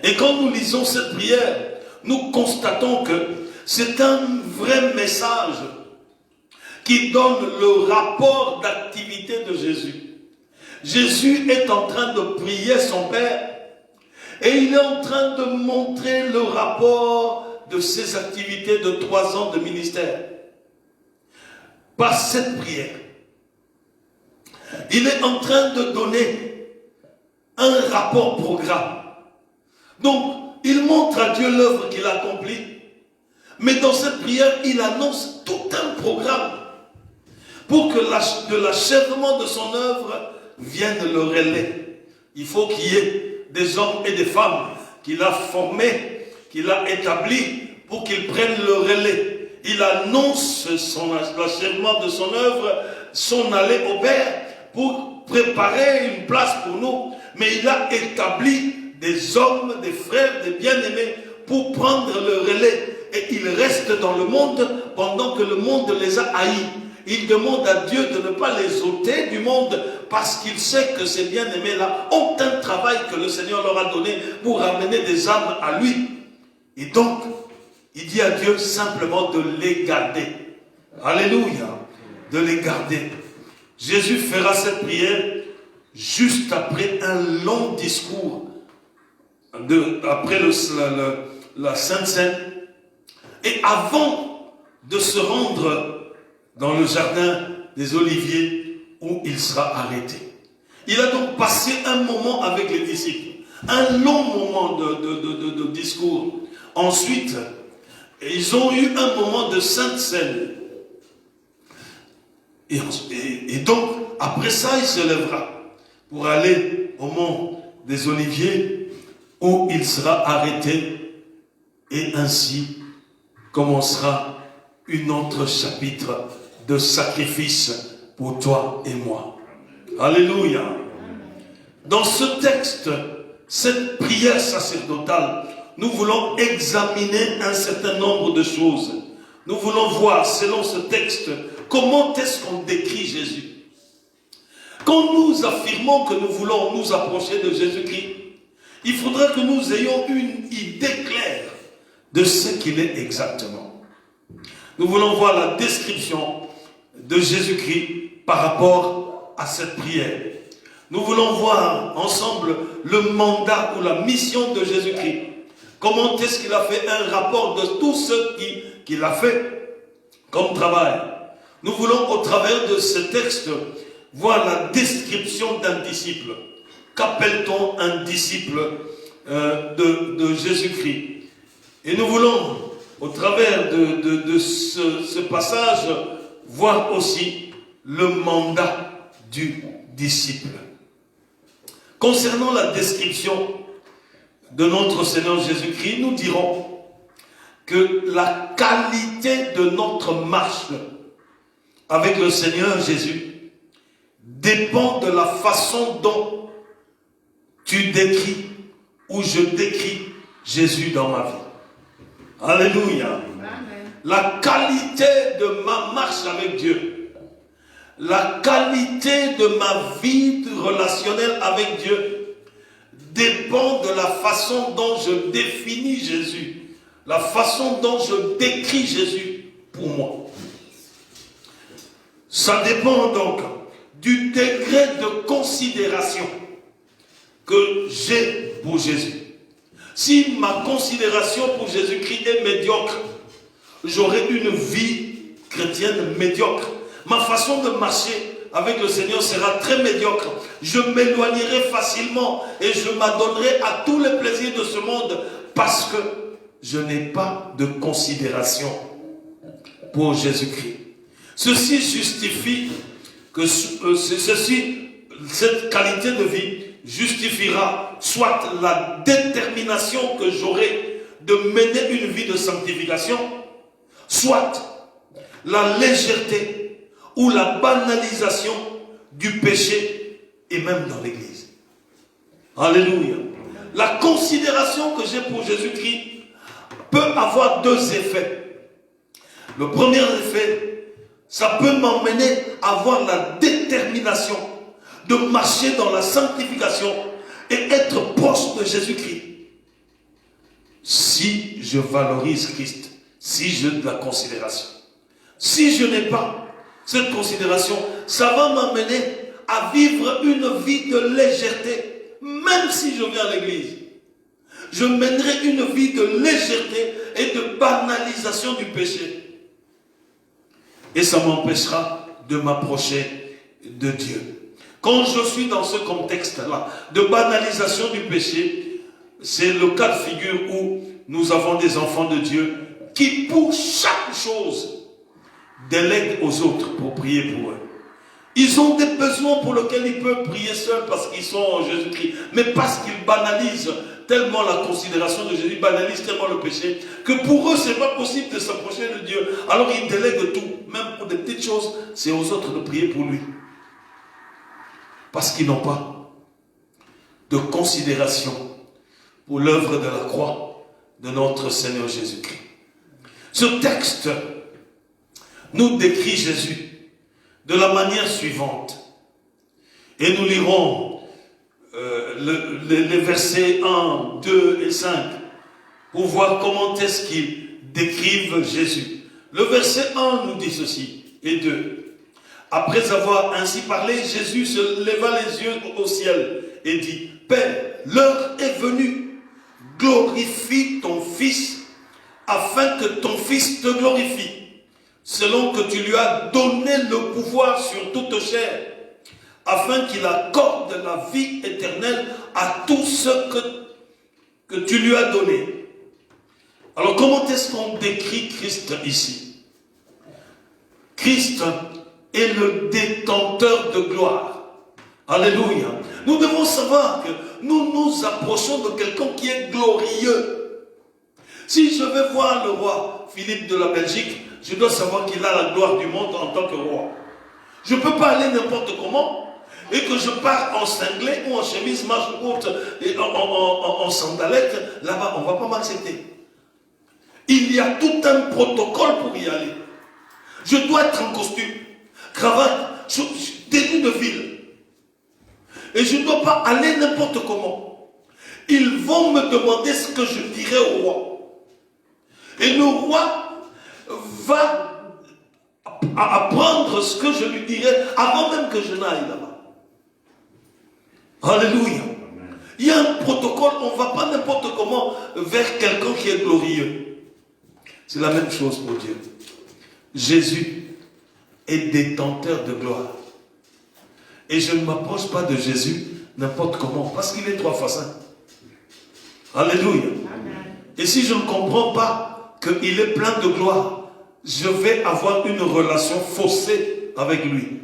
Et quand nous lisons cette prière, nous constatons que c'est un vrai message qui donne le rapport d'activité de Jésus. Jésus est en train de prier son Père et il est en train de montrer le rapport de ses activités de 3 ans de ministère. Par cette prière, il est en train de donner un rapport programme. Donc, il montre à Dieu l'œuvre qu'il a accomplie, mais dans cette prière, il annonce tout un programme pour que de l'achèvement de son œuvre vienne le relais. Il faut qu'il y ait des hommes et des femmes qu'il a formés, qu'il a établis pour qu'ils prennent le relais. Il annonce l'achèvement de son œuvre, son aller au Père pour préparer une place pour nous. Mais il a établi des hommes, des frères, des bien-aimés pour prendre le relais. Et ils restent dans le monde pendant que le monde les a haïs. Il demande à Dieu de ne pas les ôter du monde parce qu'il sait que ces bien-aimés-là ont un travail que le Seigneur leur a donné pour amener des âmes à lui. Et donc, il dit à Dieu simplement de les garder. Alléluia, de les garder. Jésus fera cette prière juste après un long discours, après la Sainte Seine, et avant de se rendre dans le jardin des Oliviers où il sera arrêté. Il a donc passé un moment avec les disciples, un long moment de discours. Ensuite, ils ont eu un moment de Sainte Seine. Et donc, après ça, il se lèvera pour aller au mont des Oliviers où il sera arrêté. Et ainsi commencera un autre chapitre de sacrifice pour toi et moi. Alléluia. Dans ce texte, cette prière sacerdotale, nous voulons examiner un certain nombre de choses. Nous voulons voir, selon ce texte, comment est-ce qu'on décrit Jésus. Quand nous affirmons que nous voulons nous approcher de Jésus-Christ, il faudra que nous ayons une idée claire de ce qu'il est exactement. Nous voulons voir la description de Jésus-Christ par rapport à cette prière. Nous voulons voir ensemble le mandat ou la mission de Jésus-Christ. Comment est-ce qu'il a fait un rapport de tout ce qu'il a fait comme travail. Nous voulons au travers de ce texte voir la description d'un disciple. Qu'appelle-t-on un disciple de Jésus-Christ? Et nous voulons au travers de ce passage voir aussi le mandat du disciple. Concernant la description de notre Seigneur Jésus-Christ, nous dirons que la qualité de notre marche avec le Seigneur Jésus dépend de la façon dont tu décris ou je décris Jésus dans ma vie. Alléluia. La qualité de ma marche avec Dieu, la qualité de ma vie relationnelle avec Dieu dépend de la façon dont je définis Jésus, la façon dont je décris Jésus pour moi. Ça dépend donc du degré de considération que j'ai pour Jésus. Si ma considération pour Jésus-Christ est médiocre, j'aurai une vie chrétienne médiocre. Ma façon de marcher avec le Seigneur sera très médiocre. Je m'éloignerai facilement et je m'adonnerai à tous les plaisirs de ce monde parce que je n'ai pas de considération pour Jésus-Christ. Ceci justifie que cette qualité de vie justifiera soit la détermination que j'aurai de mener une vie de sanctification, soit la légèreté ou la banalisation du péché et même dans l'église. Alléluia. La considération que j'ai pour Jésus-Christ peut avoir deux effets. Le premier effet, ça peut m'emmener à avoir la détermination de marcher dans la sanctification et être proche de Jésus-Christ. Si je valorise Christ, si j'ai de la considération. Si je n'ai pas cette considération, ça va m'amener à vivre une vie de légèreté, même si je viens à l'église. Je mènerai une vie de légèreté et de banalisation du péché. Et ça m'empêchera de m'approcher de Dieu. Quand je suis dans ce contexte-là de banalisation du péché, c'est le cas de figure où nous avons des enfants de Dieu qui, pour chaque chose, délèguent aux autres pour prier pour eux. Ils ont des besoins pour lesquels ils peuvent prier seuls parce qu'ils sont en Jésus-Christ. Mais parce qu'ils banalisent tellement la considération de Jésus, banalisent tellement le péché, que pour eux, ce n'est pas possible de s'approcher de Dieu. Alors ils délèguent tout, même pour des petites choses, c'est aux autres de prier pour lui. Parce qu'ils n'ont pas de considération pour l'œuvre de la croix de notre Seigneur Jésus-Christ. Ce texte nous décrit Jésus de la manière suivante. Et nous lirons les versets 1, 2 et 5 pour voir comment est-ce qu'ils décrivent Jésus. Le verset 1 nous dit ceci, et 2. Après avoir ainsi parlé, Jésus se leva les yeux au ciel et dit, Père, l'heure est venue, glorifie ton Fils, afin que ton Fils te glorifie, selon que tu lui as donné le pouvoir sur toute chair, afin qu'il accorde la vie éternelle à tous ceux que tu lui as donnés. Alors comment est-ce qu'on décrit Christ ici? Christ est le détenteur de gloire. Alléluia. Nous devons savoir que nous nous approchons de quelqu'un qui est glorieux. Si je vais voir le roi Philippe de la Belgique, je dois savoir qu'il a la gloire du monde en tant que roi. Je ne peux pas aller n'importe comment et que je pars en cinglet ou en chemise marche courte et en sandalette. Là-bas, on ne va pas m'accepter. Il y a tout un protocole pour y aller. Je dois être en costume, cravate, tenue de ville. Et je ne dois pas aller n'importe comment. Ils vont me demander ce que je dirai au roi. Et le roi va apprendre ce que je lui dirai avant même que je n'aille là-bas. Alléluia. Il y a un protocole, on ne va pas n'importe comment vers quelqu'un qui est glorieux. C'est la même chose pour Dieu. Jésus est détenteur de gloire. Et je ne m'approche pas de Jésus n'importe comment, parce qu'il est 3 fois saint. Alléluia. Et si je ne comprends pas qu'il est plein de gloire, je vais avoir une relation faussée avec lui.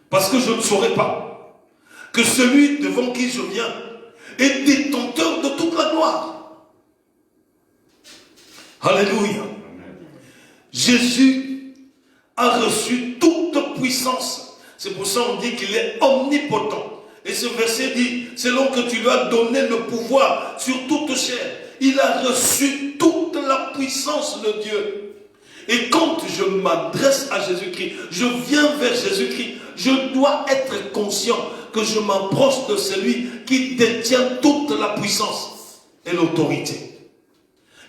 Parce que je ne saurais pas que celui devant qui je viens est détenteur de toute la gloire. Alléluia. Jésus a reçu toute puissance. C'est pour ça qu'on dit qu'il est omnipotent. Et ce verset dit, selon que tu lui as donné le pouvoir sur toute chair, il a reçu toute la puissance de Dieu. Et quand je m'adresse à Jésus-Christ, je viens vers Jésus-Christ, je dois être conscient que je m'approche de celui qui détient toute la puissance et l'autorité.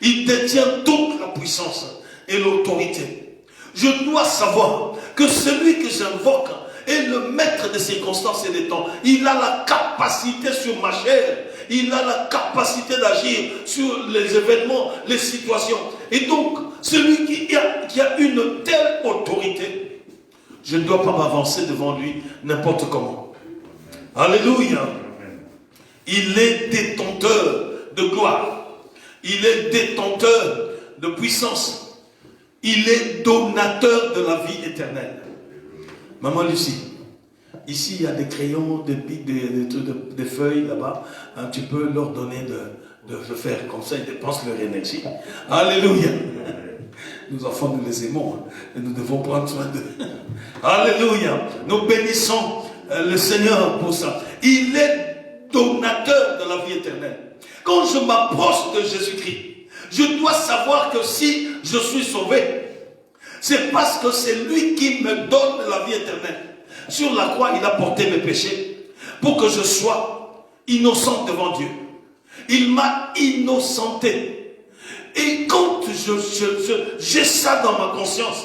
Il détient toute la puissance et l'autorité. Je dois savoir que celui que j'invoque est le maître des circonstances et des temps. Il a la capacité sur ma chair. Il a la capacité d'agir sur les événements, les situations. Et donc, celui qui a une telle autorité, je ne dois pas m'avancer devant lui n'importe comment. Alléluia. Il est détenteur de gloire. Il est détenteur de puissance. Il est donateur de la vie éternelle. Maman Lucie, ici il y a des crayons, des feuilles là-bas. Hein, tu peux leur donner de faire comme ça, ils dépensent leur énergie. Alléluia. Nous enfants, nous les aimons. Hein, et nous devons prendre soin d'eux. Alléluia. Nous bénissons le Seigneur pour ça. Il est donateur de la vie éternelle. Quand je m'approche de Jésus-Christ, je dois savoir que si je suis sauvé, c'est parce que c'est lui qui me donne la vie éternelle. Sur la croix, il a porté mes péchés pour que je sois innocent devant Dieu. Il m'a innocenté. Et quand j'ai ça dans ma conscience,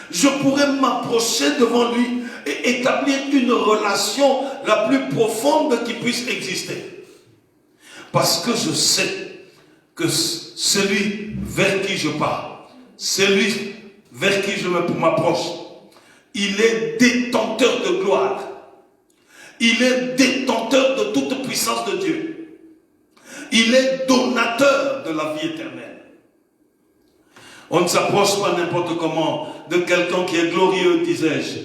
je pourrais m'approcher devant lui et établir une relation la plus profonde qui puisse exister. Parce que je sais que celui vers qui je pars, celui vers qui je m'approche, il est détenteur de gloire. Il est détenteur de toute puissance de Dieu. Il est donateur de la vie éternelle. On ne s'approche pas n'importe comment de quelqu'un qui est glorieux, disais-je.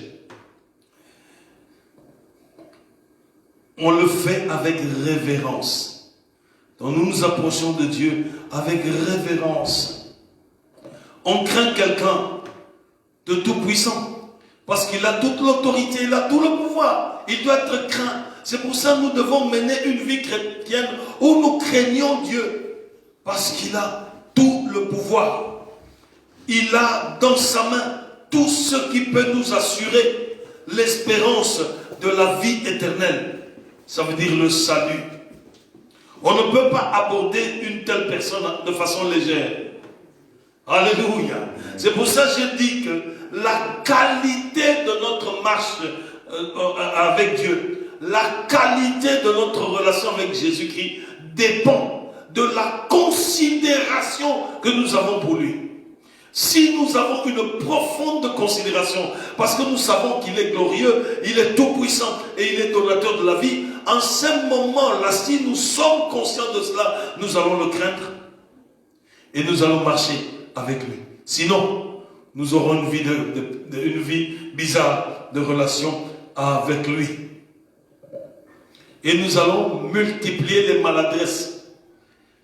On le fait avec révérence. Donc nous nous approchons de Dieu avec révérence. On craint quelqu'un de tout puissant parce qu'il a toute l'autorité, il a tout le pouvoir. Il doit être craint. C'est pour ça que nous devons mener une vie chrétienne où nous craignons Dieu parce qu'il a tout le pouvoir. Il a dans sa main tout ce qui peut nous assurer l'espérance de la vie éternelle. Ça veut dire le salut. On ne peut pas aborder une telle personne de façon légère. Alléluia. C'est pour ça que je dis que la qualité de notre marche avec Dieu, la qualité de notre relation avec Jésus-Christ dépend de la considération que nous avons pour lui. Si nous avons une profonde considération, parce que nous savons qu'il est glorieux, il est tout puissant et il est donateur de la vie, en ce moment-là, si nous sommes conscients de cela, nous allons le craindre et nous allons marcher avec lui. Sinon, nous aurons une vie bizarre de relation avec lui. Et nous allons multiplier les maladresses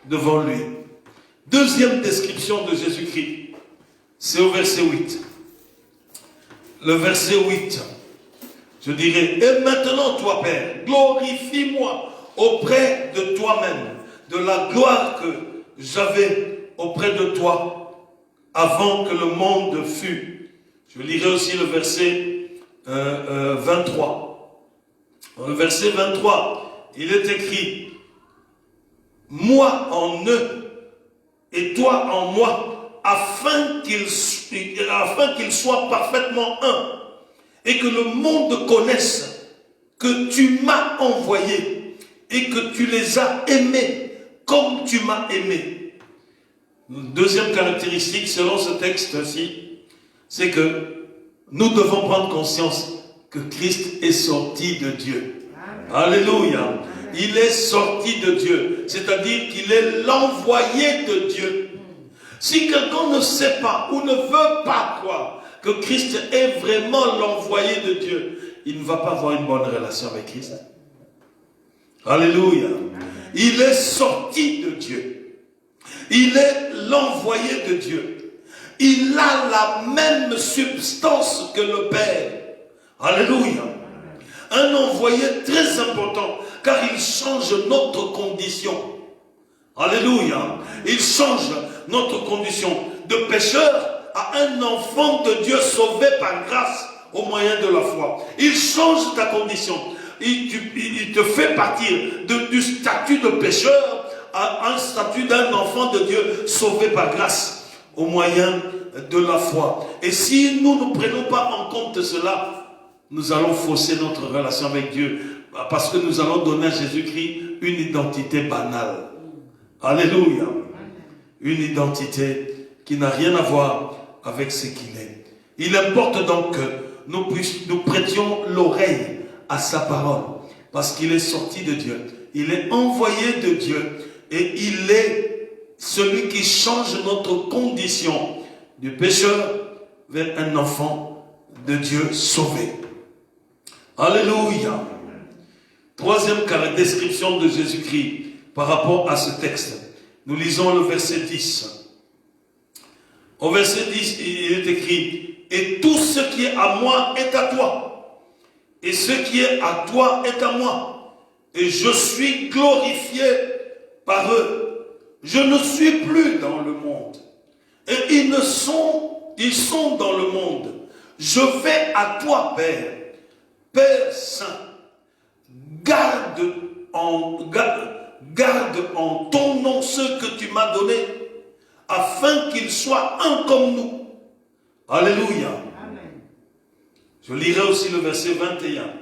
devant lui. Deuxième description de Jésus-Christ. C'est au verset 8. Le verset 8. Je dirais, et maintenant toi Père, glorifie-moi auprès de toi-même, de la gloire que j'avais auprès de toi avant que le monde fût. Je lirai aussi le verset 23. Dans le verset 23, il est écrit, moi en eux et toi en moi, afin qu'ils soient parfaitement un, et que le monde connaisse que tu m'as envoyé et que tu les as aimés comme tu m'as aimé. Deuxième caractéristique, selon ce texte-ci, c'est que nous devons prendre conscience que Christ est sorti de Dieu. Alléluia. Il est sorti de Dieu, c'est-à-dire qu'il est l'envoyé de Dieu. Si quelqu'un ne sait pas ou ne veut pas croire que Christ est vraiment l'envoyé de Dieu, il ne va pas avoir une bonne relation avec Christ. Alléluia. Il est sorti de Dieu. Il est l'envoyé de Dieu. Il a la même substance que le Père. Alléluia. Un envoyé très important, car il change notre condition. Alléluia. Il change notre condition de pécheur à un enfant de Dieu sauvé par grâce au moyen de la foi. Il change ta condition. Il te fait partir du statut de pécheur à un statut d'un enfant de Dieu sauvé par grâce au moyen de la foi. Et si nous ne prenons pas en compte cela, nous allons fausser notre relation avec Dieu parce que nous allons donner à Jésus-Christ une identité banale. Alléluia. Une identité qui n'a rien à voir avec ce qu'il est. Il importe donc que nous prêtions l'oreille à sa parole parce qu'il est sorti de Dieu. Il est envoyé de Dieu et il est celui qui change notre condition du pécheur vers un enfant de Dieu sauvé. Alléluia. Troisième description de Jésus-Christ par rapport à ce texte. Nous lisons le verset 10. Au verset 10, il est écrit « Et tout ce qui est à moi est à toi, et ce qui est à toi est à moi, et je suis glorifié par eux. Je ne suis plus dans le monde, et ils sont dans le monde. Je vais à toi, Père, Père Saint, garde en ton nom ceux que tu m'as donnés, afin qu'ils soient un comme nous. » Alléluia. Amen. Je lirai aussi le verset 21.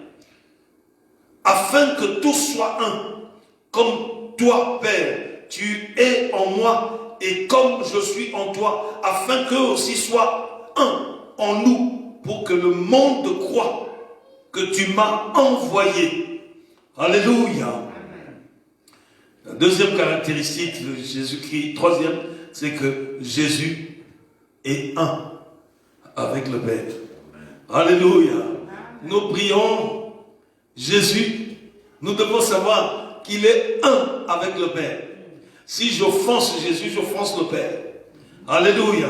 Afin que tous soient un, comme toi, Père, tu es en moi, et comme je suis en toi, afin qu'eux aussi soient un en nous, pour que le monde croie que tu m'as envoyé. Alléluia. Amen. La deuxième caractéristique de Jésus-Christ, troisième, c'est que Jésus est un avec le Père. Alléluia. Nous prions Jésus. Nous devons savoir qu'il est un avec le Père. Si j'offense Jésus, j'offense le Père. Alléluia.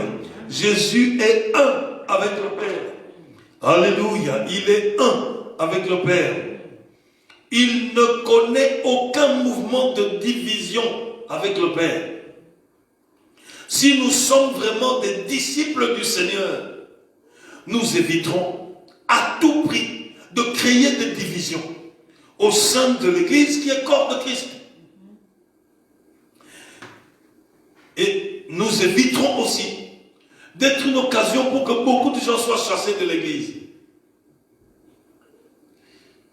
Jésus est un avec le Père. Alléluia. Il est un avec le Père. Il ne connaît aucun mouvement de division avec le Père. Si nous sommes vraiment des disciples du Seigneur, nous éviterons à tout prix de créer des divisions au sein de l'Église qui est corps de Christ. Et nous éviterons aussi d'être une occasion pour que beaucoup de gens soient chassés de l'Église.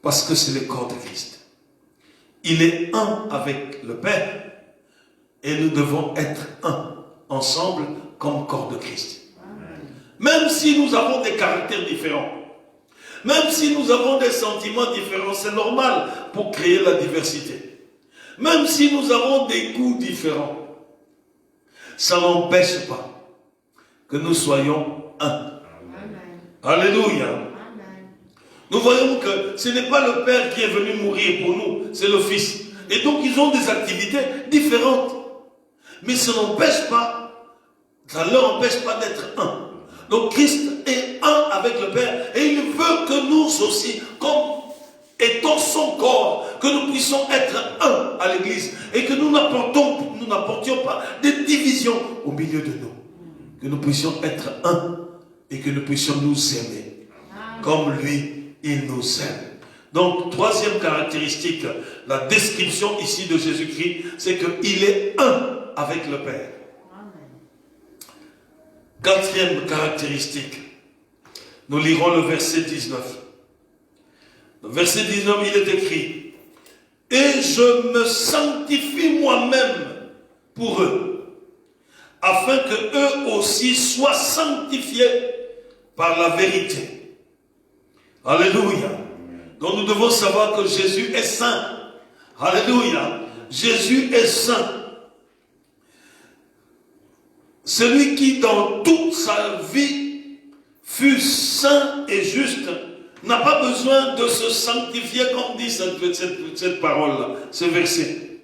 Parce que c'est le corps de Christ. Il est un avec le Père et nous devons être un ensemble comme corps de Christ. Même si nous avons des caractères différents, même si nous avons des sentiments différents, c'est normal pour créer la diversité. Même si nous avons des goûts différents, ça n'empêche pas que nous soyons un. Amen. Alléluia. Amen. Nous voyons que ce n'est pas le Père qui est venu mourir pour nous, c'est le Fils. Et donc ils ont des activités différentes. Mais ça n'empêche pas, ça ne leur empêche pas d'être un. Donc Christ est un avec le Père et il veut que nous aussi, comme étant son corps, que nous puissions être un à l'Église et que nous n'apportions pas de divisions au milieu de nous. Que nous puissions être un et que nous puissions nous aimer comme lui, il nous aime. Donc, troisième caractéristique, la description ici de Jésus-Christ, c'est qu'il est un avec le Père. Quatrième caractéristique, nous lirons le verset 19. Le verset 19, il est écrit « Et je me sanctifie moi-même pour eux, afin que eux aussi soient sanctifiés par la vérité. » Alléluia. Donc nous devons savoir que Jésus est saint. Alléluia. Jésus est saint. Celui qui dans toute sa vie fut saint et juste n'a pas besoin de se sanctifier comme dit cette parole-là, ce verset.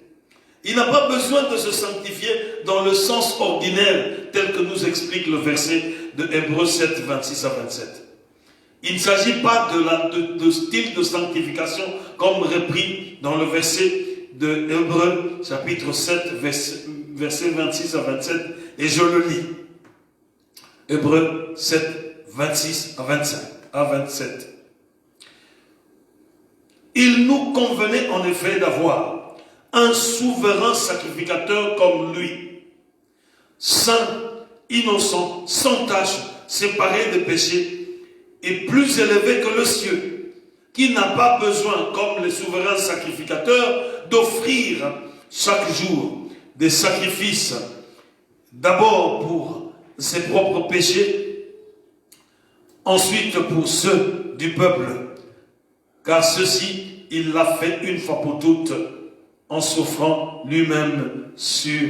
Il n'a pas besoin de se sanctifier dans le sens ordinaire tel que nous explique le verset de Hébreux 7, 26 à 27. Il ne s'agit pas de style de sanctification comme repris dans le verset de Hébreux chapitre 7, verset 26 à 27, et je le lis. Hébreux 7, 26 à 27. Il nous convenait en effet d'avoir un souverain sacrificateur comme lui, saint, innocent, sans tache, séparé des péchés, et plus élevé que le ciel, qui n'a pas besoin, comme les souverains sacrificateurs, d'offrir chaque jour des sacrifices, d'abord pour ses propres péchés, ensuite pour ceux du peuple, car ceci, il l'a fait une fois pour toutes, en s'offrant lui-même sur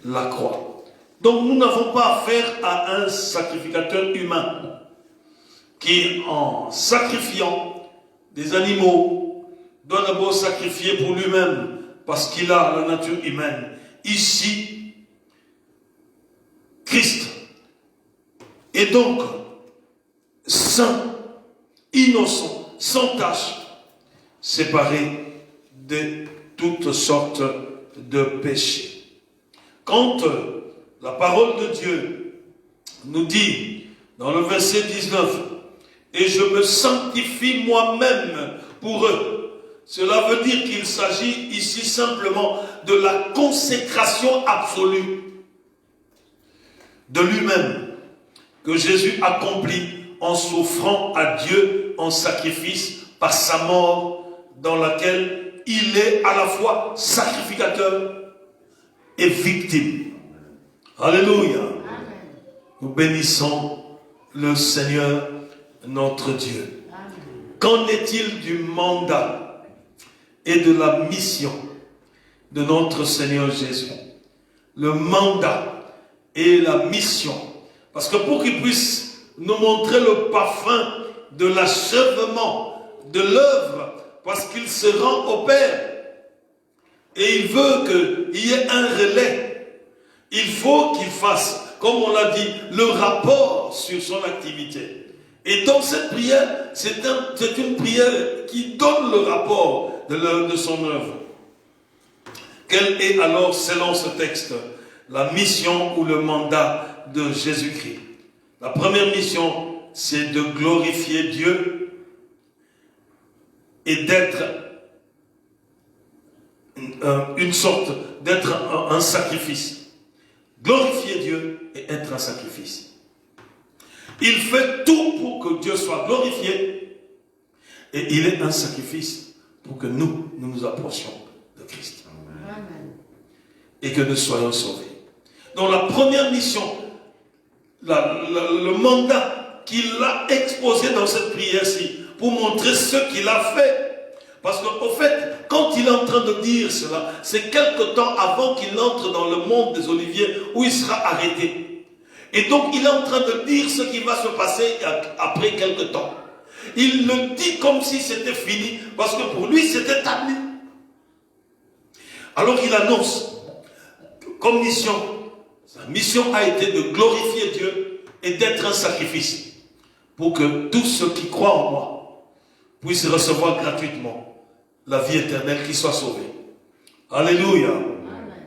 la croix. Donc nous n'avons pas affaire à un sacrificateur humain qui, en sacrifiant des animaux, doit d'abord sacrifier pour lui-même parce qu'il a la nature humaine. Ici, Christ est donc saint, innocent, sans tache, séparé de toutes sortes de péchés. Quand la parole de Dieu nous dit dans le verset 19, « Et je me sanctifie moi-même pour eux », cela veut dire qu'il s'agit ici simplement de la consécration absolue de lui-même que Jésus accomplit en s'offrant à Dieu en sacrifice par sa mort dans laquelle il est à la fois sacrificateur et victime. Alléluia. Nous bénissons le Seigneur notre Dieu. Qu'en est-il du mandat et de la mission de notre Seigneur Jésus? Le mandat et la mission. Parce que pour qu'il puisse nous montrer le parfum de l'achèvement de l'œuvre, parce qu'il se rend au Père et il veut qu'il y ait un relais, il faut qu'il fasse, comme on l'a dit, le rapport sur son activité. Et donc cette prière, c'est une prière qui donne le rapport de son œuvre. Quelle est alors, selon ce texte, la mission ou le mandat de Jésus-Christ? La première mission, c'est de glorifier Dieu et d'être d'être un sacrifice. Glorifier Dieu et être un sacrifice. Il fait tout pour que Dieu soit glorifié et il est un sacrifice pour que nous nous approchions de Christ. Amen. Et que nous soyons sauvés. Donc la première mission, le mandat qu'il a exposé dans cette prière-ci, pour montrer ce qu'il a fait. Parce qu'au fait, quand il est en train de dire cela, c'est quelque temps avant qu'il entre dans le monde des Oliviers où il sera arrêté. Et donc il est en train de dire ce qui va se passer après quelque temps. Il le dit comme si c'était fini, parce que pour lui c'était terminé. Alors il annonce comme mission, sa mission a été de glorifier Dieu et d'être un sacrifice, pour que tous ceux qui croient en moi puissent recevoir gratuitement la vie éternelle, qui soit sauvée. Alléluia. Amen.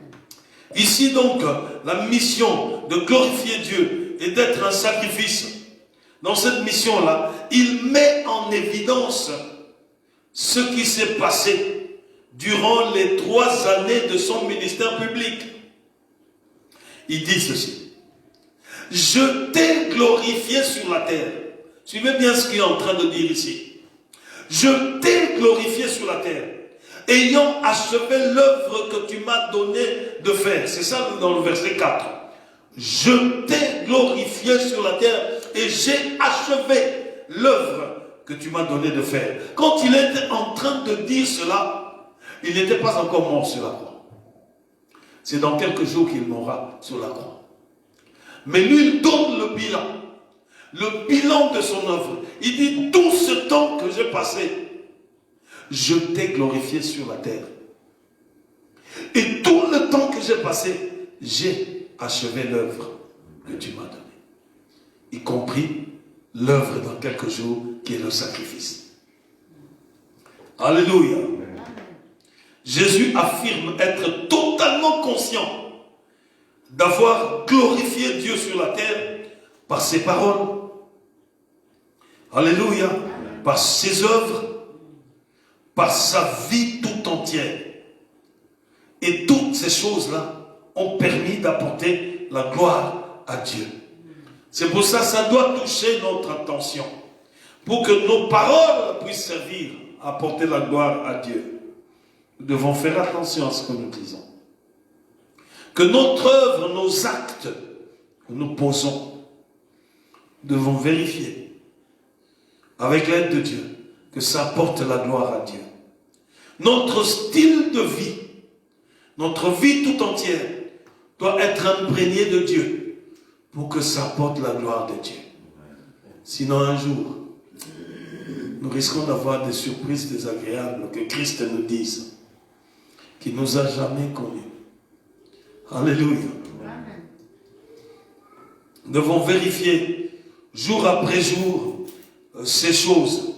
Ici donc, la mission de glorifier Dieu et d'être un sacrifice, dans cette mission-là, il met en évidence ce qui s'est passé durant les 3 années de son ministère public. Il dit ceci: je t'ai glorifié sur la terre. Suivez bien ce qu'il est en train de dire ici. Je t'ai glorifié sur la terre, ayant achevé l'œuvre que tu m'as donné de faire. C'est ça dans le verset 4. Je t'ai glorifié sur la terre et j'ai achevé l'œuvre que tu m'as donné de faire. Quand il était en train de dire cela, il n'était pas encore mort sur la croix. C'est dans quelques jours qu'il mourra sur la croix. Mais lui, il donne le bilan de son œuvre. Il dit: tout ce temps que j'ai passé, je t'ai glorifié sur la terre. Et tout le temps que j'ai passé, j'ai achevé l'œuvre que tu m'as donnée. Y compris l'œuvre dans quelques jours qui est le sacrifice. Alléluia. Jésus affirme être totalement conscient d'avoir glorifié Dieu sur la terre par ses paroles. Alléluia. Par ses œuvres, par sa vie tout entière. Et toutes ces choses-là ont permis d'apporter la gloire à Dieu. C'est pour ça que ça doit toucher notre attention. Pour que nos paroles puissent servir à apporter la gloire à Dieu, nous devons faire attention à ce que nous disons. Que notre œuvre, nos actes que nous posons, nous devons vérifier avec l'aide de Dieu que ça apporte la gloire à Dieu. Notre style de vie, notre vie tout entière doit être imprégnée de Dieu pour que ça apporte la gloire de Dieu. Sinon un jour, nous risquons d'avoir des surprises désagréables que Christ nous dise qu'il ne nous a jamais connus. Alléluia. Nous devons vérifier jour après jour ces choses.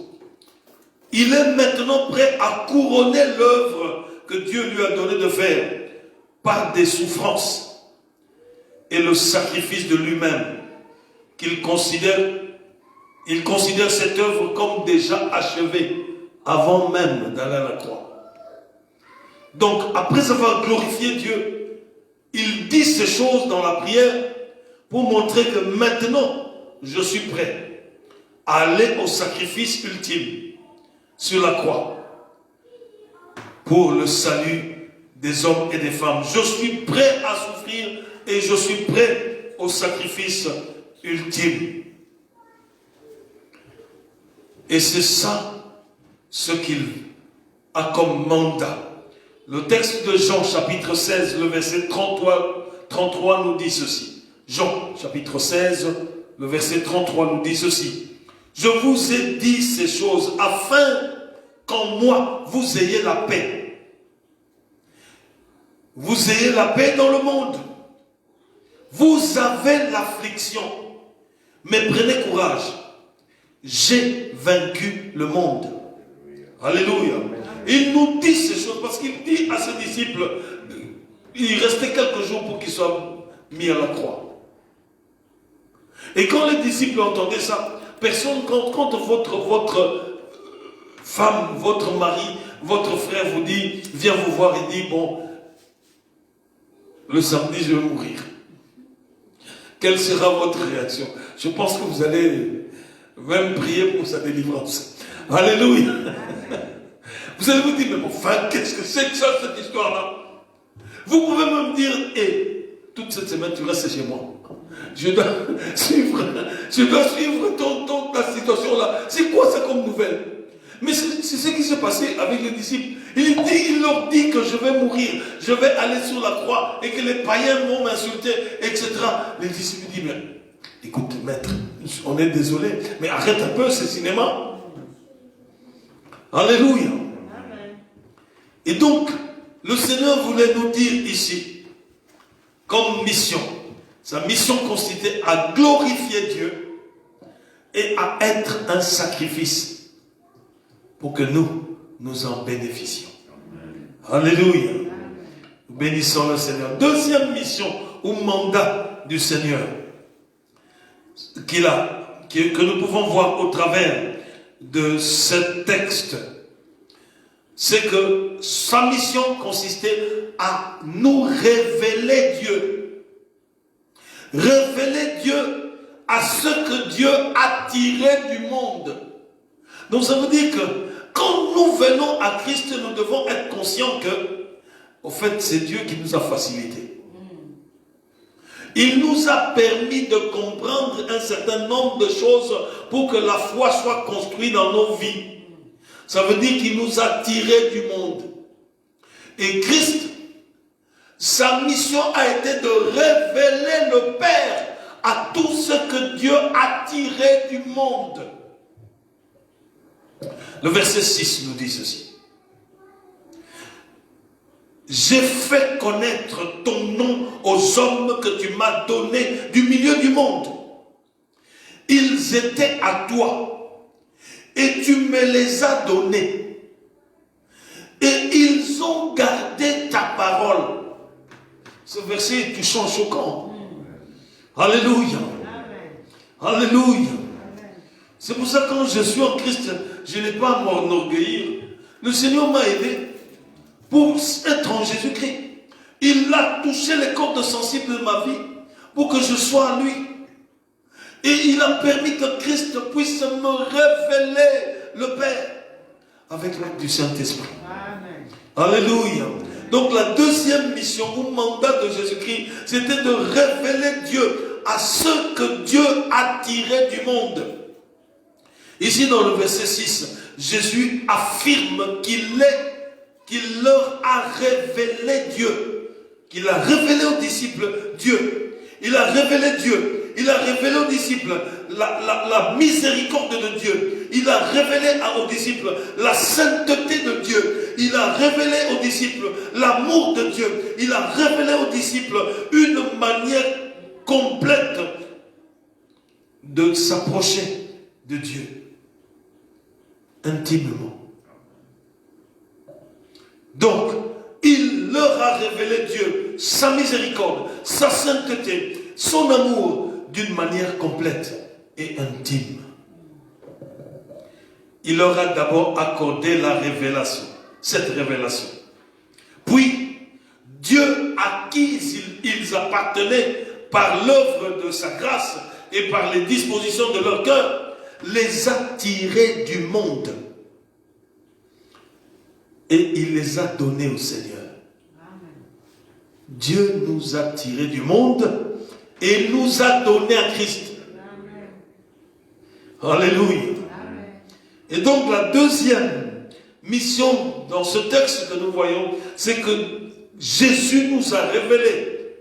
Il est maintenant prêt à couronner l'œuvre que Dieu lui a donné de faire par des souffrances et le sacrifice de lui-même qu'il considère. Il considère cette œuvre comme déjà achevée avant même d'aller à la croix. Donc, après avoir glorifié Dieu, il dit ces choses dans la prière pour montrer que maintenant, je suis prêt à aller au sacrifice ultime sur la croix pour le salut des hommes et des femmes. Je suis prêt à souffrir et je suis prêt au sacrifice ultime. Et c'est ça ce qu'il a comme mandat. Le texte de Jean chapitre 16, le verset 33 nous dit ceci. Jean chapitre 16, le verset 33 nous dit ceci. Je vous ai dit ces choses afin qu'en moi vous ayez la paix. Vous ayez la paix dans le monde. Vous avez l'affliction. Mais prenez courage. J'ai vaincu le monde. Alléluia. Il nous dit ces choses parce qu'il dit à ses disciples, il restait quelques jours pour qu'ils soient mis à la croix. Et quand les disciples entendaient ça, personne, quand votre femme, votre mari, votre frère vous dit, vient vous voir et dit, bon, le samedi je vais mourir. Quelle sera votre réaction? Je pense que vous allez même prier pour sa délivrance. Alléluia. Vous allez vous dire, mais enfin, qu'est-ce que c'est que ça, cette histoire-là? Vous pouvez même dire, toute cette semaine, tu restes chez moi. Je dois suivre ta situation-là. C'est quoi ça comme nouvelle? Mais c'est ce qui s'est passé avec les disciples. Il leur dit que je vais mourir, je vais aller sur la croix et que les païens vont m'insulter, etc. Les disciples disent, mais écoute, maître, on est désolé, mais arrête un peu ce cinéma. Alléluia. Et donc, le Seigneur voulait nous dire ici, comme mission, sa mission consistait à glorifier Dieu et à être un sacrifice pour que nous en bénéficions. Alléluia. Nous bénissons le Seigneur. Deuxième mission ou mandat du Seigneur que nous pouvons voir au travers de ce texte, c'est que sa mission consistait à nous révéler Dieu. Révéler Dieu à ce que Dieu a tiré du monde. Donc ça veut dire que quand nous venons à Christ, nous devons être conscients que, au fait, c'est Dieu qui nous a facilité. Il nous a permis de comprendre un certain nombre de choses pour que la foi soit construite dans nos vies. Ça veut dire qu'il nous a tirés du monde. Et Christ, sa mission a été de révéler le Père à tout ce que Dieu a tiré du monde. Le verset 6 nous dit ceci. J'ai fait connaître ton nom aux hommes que tu m'as donnés du milieu du monde. Ils étaient à toi et tu me les as donnés. Et ils ont gardé ta parole. Ce verset est touchant, choquant. Alléluia. Alléluia. C'est pour ça que quand je suis en Christ, je n'ai pas à m'enorgueillir. Le Seigneur m'a aidé pour être en Jésus-Christ. Il a touché les cordes sensibles de ma vie pour que je sois en lui. Et il a permis que Christ puisse me révéler le Père. avec l'aide du Saint-Esprit. Alléluia. Donc la deuxième mission ou mandat de Jésus-Christ, c'était de révéler Dieu à ceux que Dieu a tirés du monde. Ici dans le verset 6, Jésus affirme qu'il leur a révélé Dieu. Qu'il a révélé aux disciples Dieu. Il a révélé Dieu. Il a révélé aux disciples la miséricorde de Dieu. Il a révélé aux disciples la sainteté de Dieu. Il a révélé aux disciples l'amour de Dieu. Il a révélé aux disciples une manière complète de s'approcher de Dieu. Intimement. Donc, il leur a révélé Dieu, sa miséricorde, sa sainteté, son amour d'une manière complète et intime. Il leur a d'abord accordé la révélation, cette révélation. Puis, Dieu à qui ils appartenaient par l'œuvre de sa grâce et par les dispositions de leur cœur, les a tirés du monde. Et il les a donnés au Seigneur. Amen. Dieu nous a tirés du monde et nous a donnés à Christ. Amen. Alléluia. Amen. Et donc la deuxième mission dans ce texte que nous voyons, c'est que Jésus nous a révélé,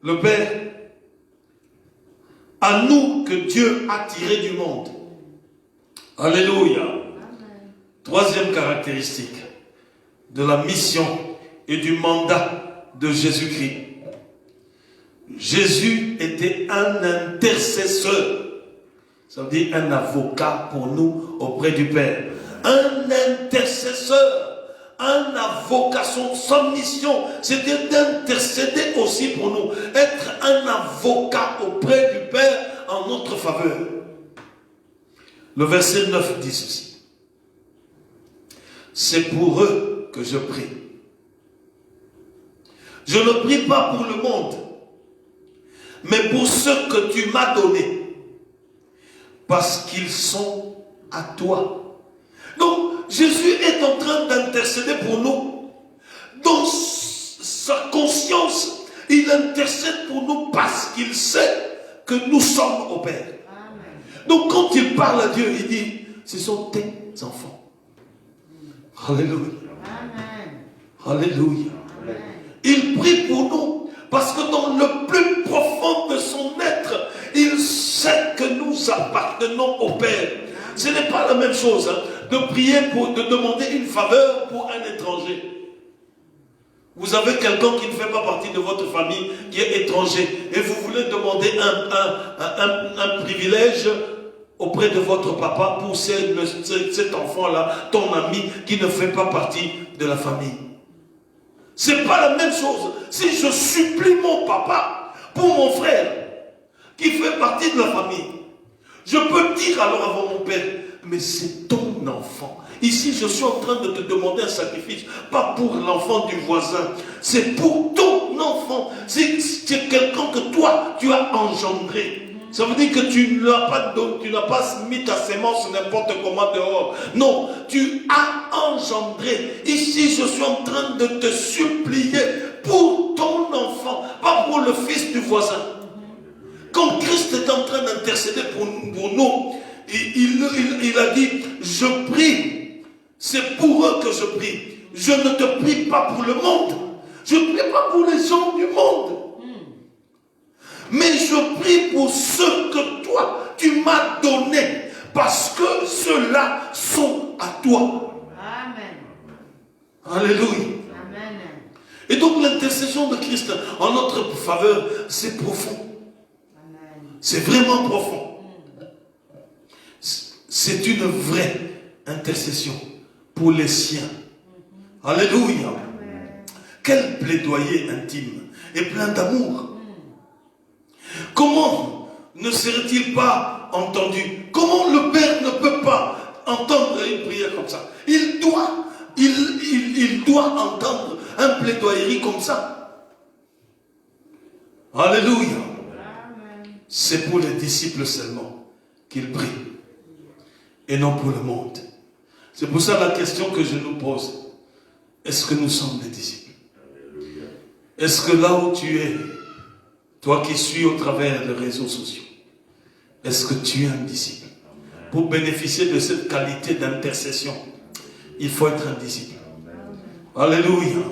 le Père, à nous que Dieu a tirés du monde. Alléluia. Amen. Troisième caractéristique de la mission et du mandat de Jésus-Christ. Jésus était un intercesseur. Ça veut dire un avocat pour nous auprès du Père. Un intercesseur, un avocat. Sa mission, c'était d'intercéder aussi pour nous. Être un avocat auprès du Père en notre faveur. Le verset 9 dit ceci. C'est pour eux que je prie. Je ne prie pas pour le monde, mais pour ceux que tu m'as donnés, parce qu'ils sont à toi. Donc, Jésus est en train d'intercéder pour nous. Dans sa conscience, il intercède pour nous parce qu'il sait que nous sommes au Père. Amen. Donc, quand il parle à Dieu, il dit, ce sont tes enfants. Alléluia. Amen. Alléluia. Amen. Il prie pour nous parce que dans le plus profond de son être, il sait que nous appartenons au Père. Ce n'est pas la même chose de prier de demander une faveur pour un étranger. Vous avez quelqu'un qui ne fait pas partie de votre famille, qui est étranger, et vous voulez demander un privilège auprès de votre papa pour cet enfant-là, ton ami, qui ne fait pas partie de la famille. C'est pas la même chose. Si je supplie mon papa pour mon frère, qui fait partie de la famille, je peux dire alors avant mon père, mais c'est ton enfant. Ici, je suis en train de te demander un sacrifice, pas pour l'enfant du voisin, c'est pour ton enfant. C'est quelqu'un que toi, tu as engendré. Ça veut dire que tu n'as pas mis ta sémence n'importe comment dehors. Non, tu as engendré. Ici, je suis en train de te supplier pour ton enfant, pas pour le fils du voisin. Quand Christ est en train d'intercéder pour nous, il a dit, je prie, c'est pour eux que je prie. Je ne te prie pas pour le monde. Je ne prie pas pour les gens du monde. Mais je prie pour ceux que toi, tu m'as donnés, parce que ceux-là sont à toi. Amen. Alléluia. Amen. Et donc l'intercession de Christ en notre faveur, c'est profond. Amen. C'est vraiment profond. C'est une vraie intercession pour les siens. Alléluia. Amen. Quel plaidoyer intime et plein d'amour. Comment ne serait-il pas entendu? Comment le Père ne peut pas entendre une prière comme ça? Il doit entendre un plaidoyer comme ça. Alléluia. C'est pour les disciples seulement qu'il prie et non pour le monde. C'est pour ça la question que je nous pose. Est-ce que nous sommes des disciples? Est-ce que là où tu es, toi qui suis au travers des réseaux sociaux, est-ce que tu es un disciple? Pour bénéficier de cette qualité d'intercession, il faut être un disciple. Alléluia.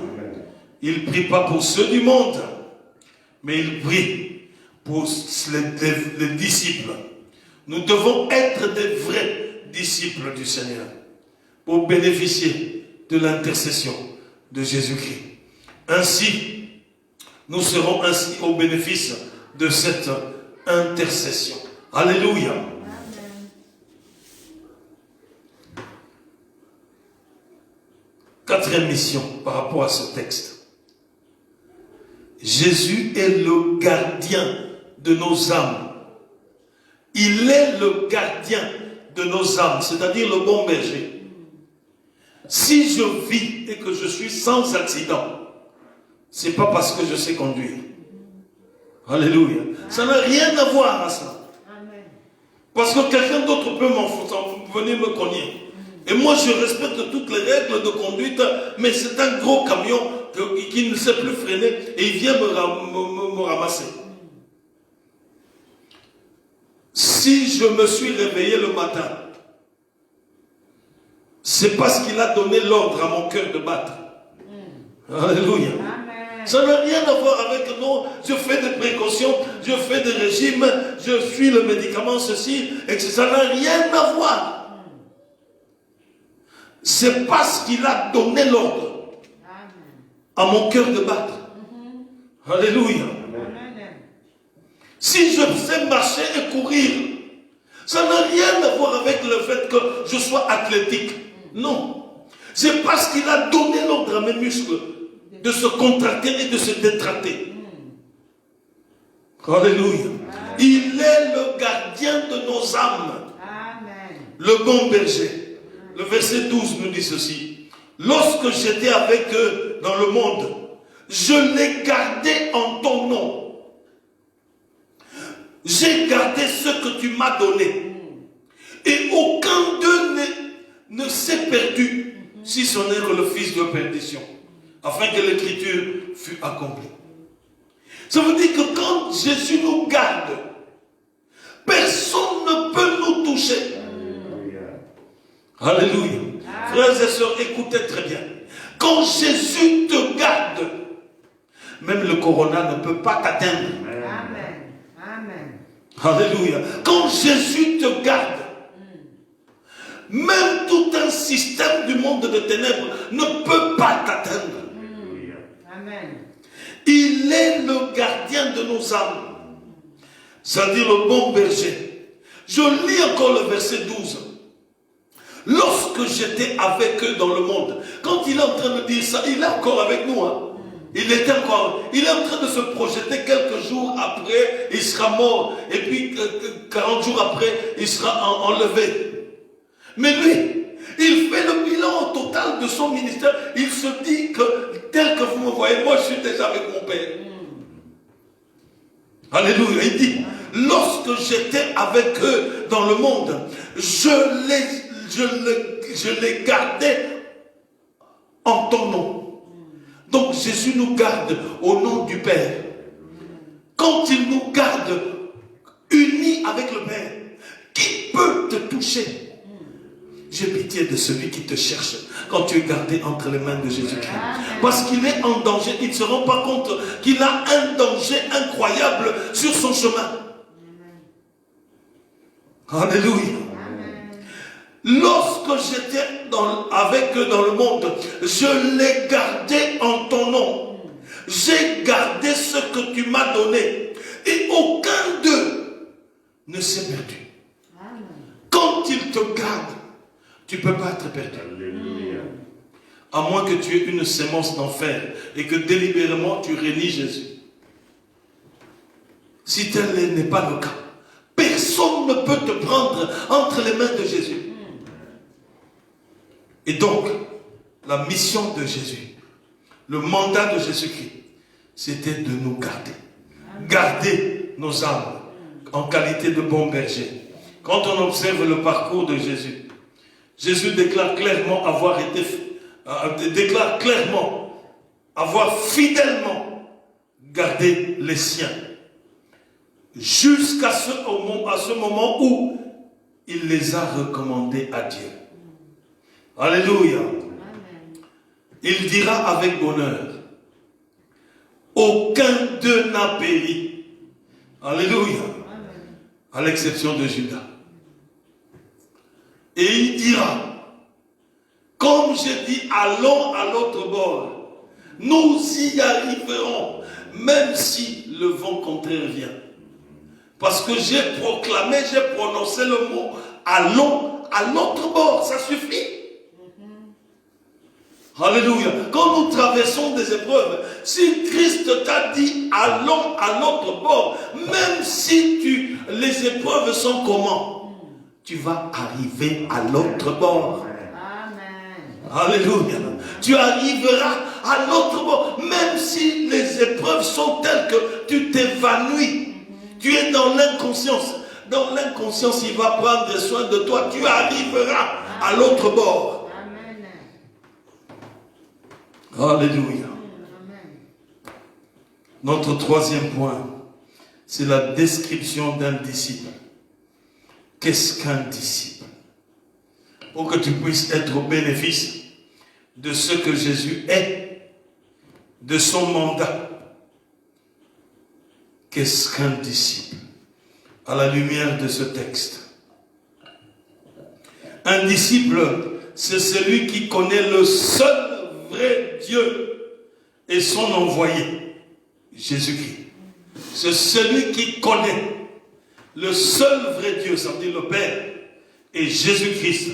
Il ne prie pas pour ceux du monde, mais il prie pour les disciples. Nous devons être des vrais disciples du Seigneur pour bénéficier de l'intercession de Jésus-Christ. Ainsi, nous serons ainsi au bénéfice de cette intercession. Alléluia. Quatrième mission par rapport à ce texte. Jésus est le gardien de nos âmes. Il est le gardien de nos âmes, c'est-à-dire le bon berger. Si je vis et que je suis sans accident, c'est pas parce que je sais conduire. Alléluia. Ça n'a rien à voir à ça. Parce que quelqu'un d'autre peut venir me cogner. Et moi, je respecte toutes les règles de conduite, mais c'est un gros camion qui ne sait plus freiner et il vient me ramasser. Si je me suis réveillé le matin, c'est parce qu'il a donné l'ordre à mon cœur de battre. Alléluia. Ça n'a rien à voir avec non, je fais des précautions, je fais des régimes, je suis le médicament, ceci, et que ça n'a rien à voir. C'est parce qu'il a donné l'ordre à mon cœur de battre. Alléluia. Si je sais marcher et courir, ça n'a rien à voir avec le fait que je sois athlétique. Non. C'est parce qu'il a donné l'ordre à mes muscles de se contracter et de se détracter. Alléluia. Il est le gardien de nos âmes. Le bon berger. Le verset 12 nous dit ceci. Lorsque j'étais avec eux dans le monde, je les gardais en ton nom. J'ai gardé ce que tu m'as donné. Et aucun d'eux ne s'est perdu, si ce n'est que le fils de perdition, afin que l'écriture fût accomplie. Ça veut dire que quand Jésus nous garde, personne ne peut nous toucher. Alléluia. Frères et sœurs, écoutez très bien. Quand Jésus te garde, même le corona ne peut pas t'atteindre. Amen. Amen. Alléluia. Quand Jésus te garde, même tout un système du monde de ténèbres ne peut pas t'atteindre. Amen. Il est le gardien de nos âmes. C'est-à-dire le bon berger. Je lis encore le verset 12. Lorsque j'étais avec eux dans le monde, quand il est en train de dire ça, il est encore avec nous. Il est en train de se projeter quelques jours après, il sera mort. Et puis 40 jours après, il sera enlevé. Mais lui, il fait le bilan total de son ministère. Il se dit que tel que vous me voyez, moi je suis déjà avec mon Père. Alléluia. Il dit, lorsque j'étais avec eux dans le monde, je les gardais en ton nom. Donc Jésus nous garde au nom du Père. Quand il nous garde unis avec le Père, qui peut te toucher? J'ai pitié de celui qui te cherche quand tu es gardé entre les mains de Jésus-Christ. Parce qu'il est en danger. Il ne se rend pas compte qu'il a un danger incroyable sur son chemin. Alléluia. Lorsque j'étais avec eux dans le monde, je les gardais en ton nom. J'ai gardé ce que tu m'as donné. Et aucun d'eux ne s'est perdu. Quand il te garde, tu ne peux pas être perdu. Alléluia. À moins que tu aies une sémence d'enfer et que délibérément tu rénies Jésus. Si tel n'est pas le cas, personne ne peut te prendre entre les mains de Jésus. Et donc, la mission de Jésus, le mandat de Jésus-Christ, c'était de nous garder. Garder nos âmes en qualité de bon berger. Quand on observe le parcours de Jésus, Jésus déclare clairement avoir fidèlement gardé les siens jusqu'à ce moment où il les a recommandés à Dieu. Alléluia. Il dira avec bonheur, aucun d'eux n'a péri. Alléluia. À l'exception de Judas. Et il dira, comme j'ai dit, allons à l'autre bord. Nous y arriverons, même si le vent contraire vient. Parce que j'ai proclamé, j'ai prononcé le mot, allons à l'autre bord. Ça suffit. Alléluia. Quand nous traversons des épreuves, si Christ t'a dit allons à l'autre bord, même si les épreuves sont comment, tu vas arriver à l'autre bord. Amen. Alléluia. Tu arriveras à l'autre bord, même si les épreuves sont telles que tu t'évanouis. Tu es dans l'inconscience. Dans l'inconscience, il va prendre soin de toi. Tu arriveras à l'autre bord. Alléluia. Notre troisième point, c'est la description d'un disciple. Qu'est-ce qu'un disciple? Pour que tu puisses être au bénéfice de ce que Jésus est, de son mandat. Qu'est-ce qu'un disciple? À la lumière de ce texte. Un disciple, c'est celui qui connaît le seul vrai Dieu et son envoyé, Jésus-Christ. C'est celui qui connaît le seul vrai Dieu, ça veut dire le Père, et Jésus-Christ,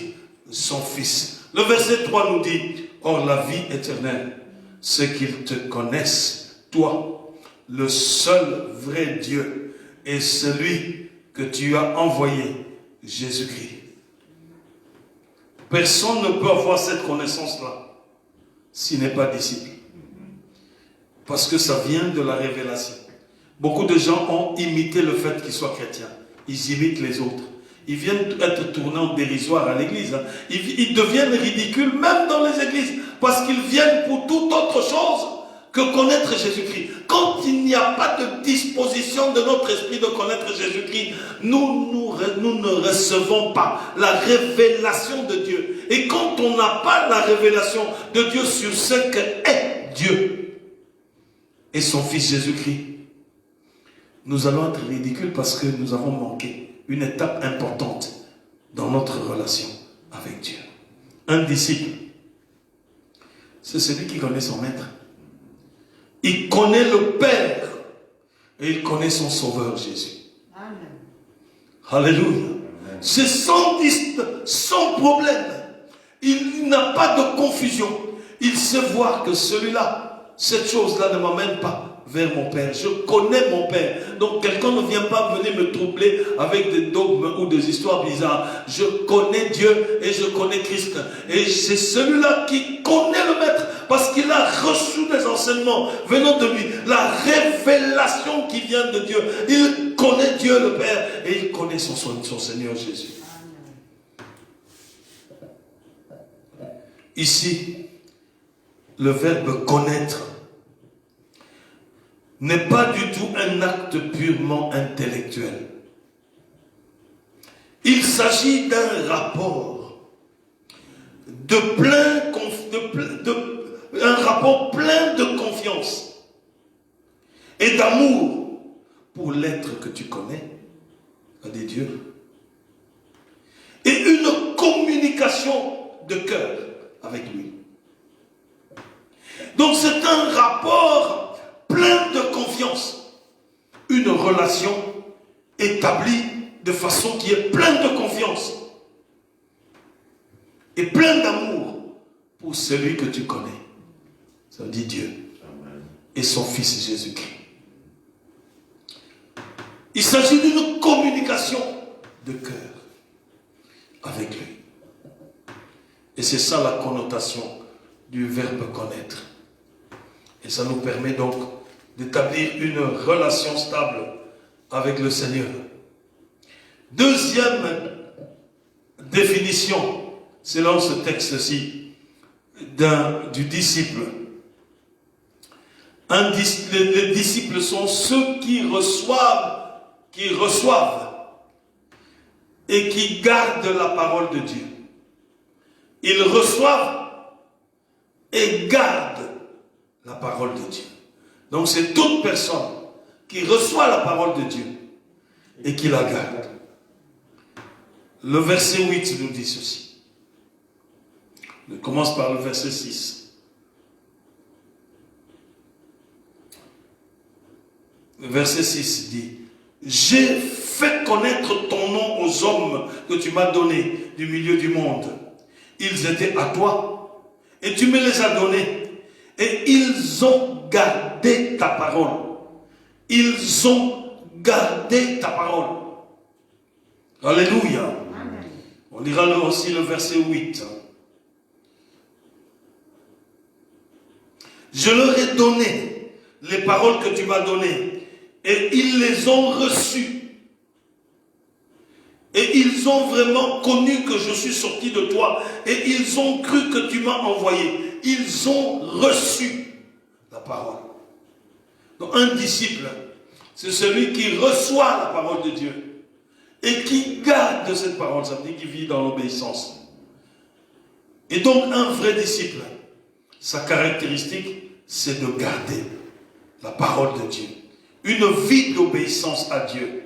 son Fils. Le verset 3 nous dit, or la vie éternelle, c'est qu'ils te connaissent, toi, le seul vrai Dieu, et celui que tu as envoyé, Jésus-Christ. Personne ne peut avoir cette connaissance-là s'il n'est pas disciple. Parce que ça vient de la révélation. Beaucoup de gens ont imité le fait qu'ils soient chrétiens. Ils imitent les autres. Ils viennent être tournés en dérisoire à l'église. Ils deviennent ridicules même dans les églises. Parce qu'ils viennent pour toute autre chose que connaître Jésus-Christ. Quand il n'y a pas de disposition de notre esprit de connaître Jésus-Christ, nous ne recevons pas la révélation de Dieu. Et quand on n'a pas la révélation de Dieu sur ce qu'est Dieu et son Fils Jésus-Christ, nous allons être ridicules parce que nous avons manqué une étape importante dans notre relation avec Dieu. Un disciple, c'est celui qui connaît son maître. Il connaît le Père et il connaît son Sauveur Jésus. Amen. Alléluia. C'est sans problème. Il n'a pas de confusion. Il sait voir que celui-là, cette chose-là ne m'amène pas vers mon Père. Je connais mon Père. Donc quelqu'un ne vient pas venir me troubler avec des dogmes ou des histoires bizarres. Je connais Dieu et je connais Christ. Et c'est celui-là qui connaît le Maître parce qu'il a reçu des enseignements venant de lui. La révélation qui vient de Dieu. Il connaît Dieu le Père et il connaît son Seigneur Jésus. Ici, le verbe connaître n'est pas du tout un acte purement intellectuel. Il s'agit d'un rapport un rapport plein de confiance et d'amour pour l'être que tu connais, c'est-à-dire Dieu, et une communication de cœur avec lui. Donc c'est un rapport plein de confiance, une relation établie de façon qui est pleine de confiance et plein d'amour pour celui que tu connais. Ça veut dire Dieu. Amen. Et son Fils Jésus-Christ. Il s'agit d'une communication de cœur avec lui. Et c'est ça la connotation du verbe connaître. Et ça nous permet donc d'établir une relation stable avec le Seigneur. Deuxième définition selon ce texte-ci, du disciple. Les disciples sont ceux qui reçoivent et qui gardent la parole de Dieu. Ils reçoivent et gardent la parole de Dieu. Donc c'est toute personne qui reçoit la parole de Dieu et qui la garde. Le verset 8 nous dit ceci. On commence par le verset 6. Le verset 6 dit: j'ai fait connaître ton nom aux hommes que tu m'as donnés du milieu du monde. Ils étaient à toi et tu me les as donnés et ils ont gardé ta parole. Ils ont gardé ta parole. Alléluia. Amen. On lira aussi le verset 8. Je leur ai donné les paroles que tu m'as données et ils les ont reçues. Et ils ont vraiment connu que je suis sorti de toi et ils ont cru que tu m'as envoyé. Ils ont reçu la parole. Donc un disciple, c'est celui qui reçoit la parole de Dieu et qui garde cette parole. Ça veut dire qu'il vit dans l'obéissance. Et donc un vrai disciple, sa caractéristique, c'est de garder la parole de Dieu. Une vie d'obéissance à Dieu.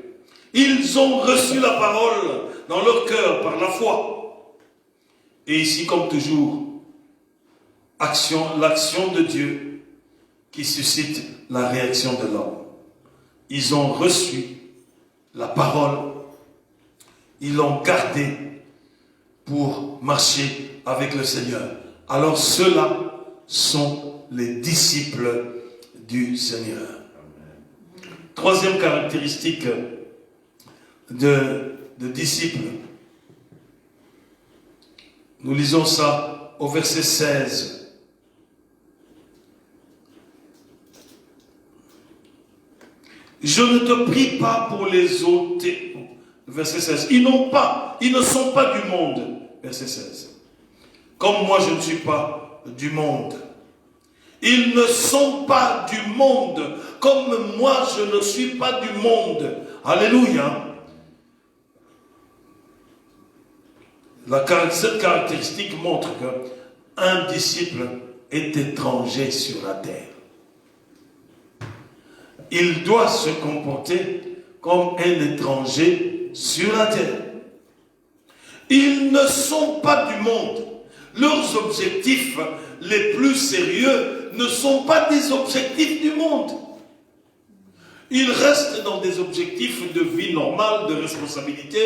Ils ont reçu la parole dans leur cœur par la foi. Et ici, comme toujours, l'action de Dieu qui suscite la réaction de l'homme. Ils ont reçu la parole, ils l'ont gardée pour marcher avec le Seigneur. Alors ceux-là sont les disciples du Seigneur. Troisième caractéristique de disciples. Nous lisons ça au verset 16. Je ne te prie pas pour les ôter. Verset 16. Ils ne sont pas du monde. Verset 16. Comme moi je ne suis pas du monde. Ils ne sont pas du monde, comme moi je ne suis pas du monde. Alléluia. Cette caractéristique montre qu'un disciple est étranger sur la terre. Il doit se comporter comme un étranger sur la terre. Ils ne sont pas du monde. Leurs objectifs les plus sérieux ne sont pas des objectifs du monde. Ils restent dans des objectifs de vie normale, de responsabilité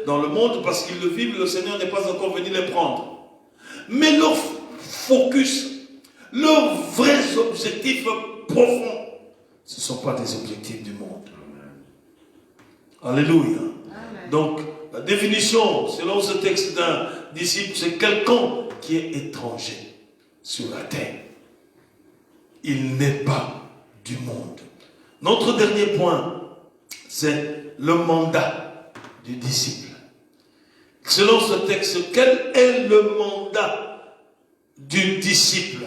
dans le monde parce qu'ils le vivent, le Seigneur n'est pas encore venu les prendre. Mais leur focus, leurs vrais objectifs profonds, ce ne sont pas des objectifs du monde. Alléluia. Amen. Donc, la définition, selon ce texte d'un disciple, c'est quelqu'un qui est étranger sur la terre. Il n'est pas du monde. Notre dernier point, c'est le mandat du disciple. Selon ce texte, quel est le mandat du disciple?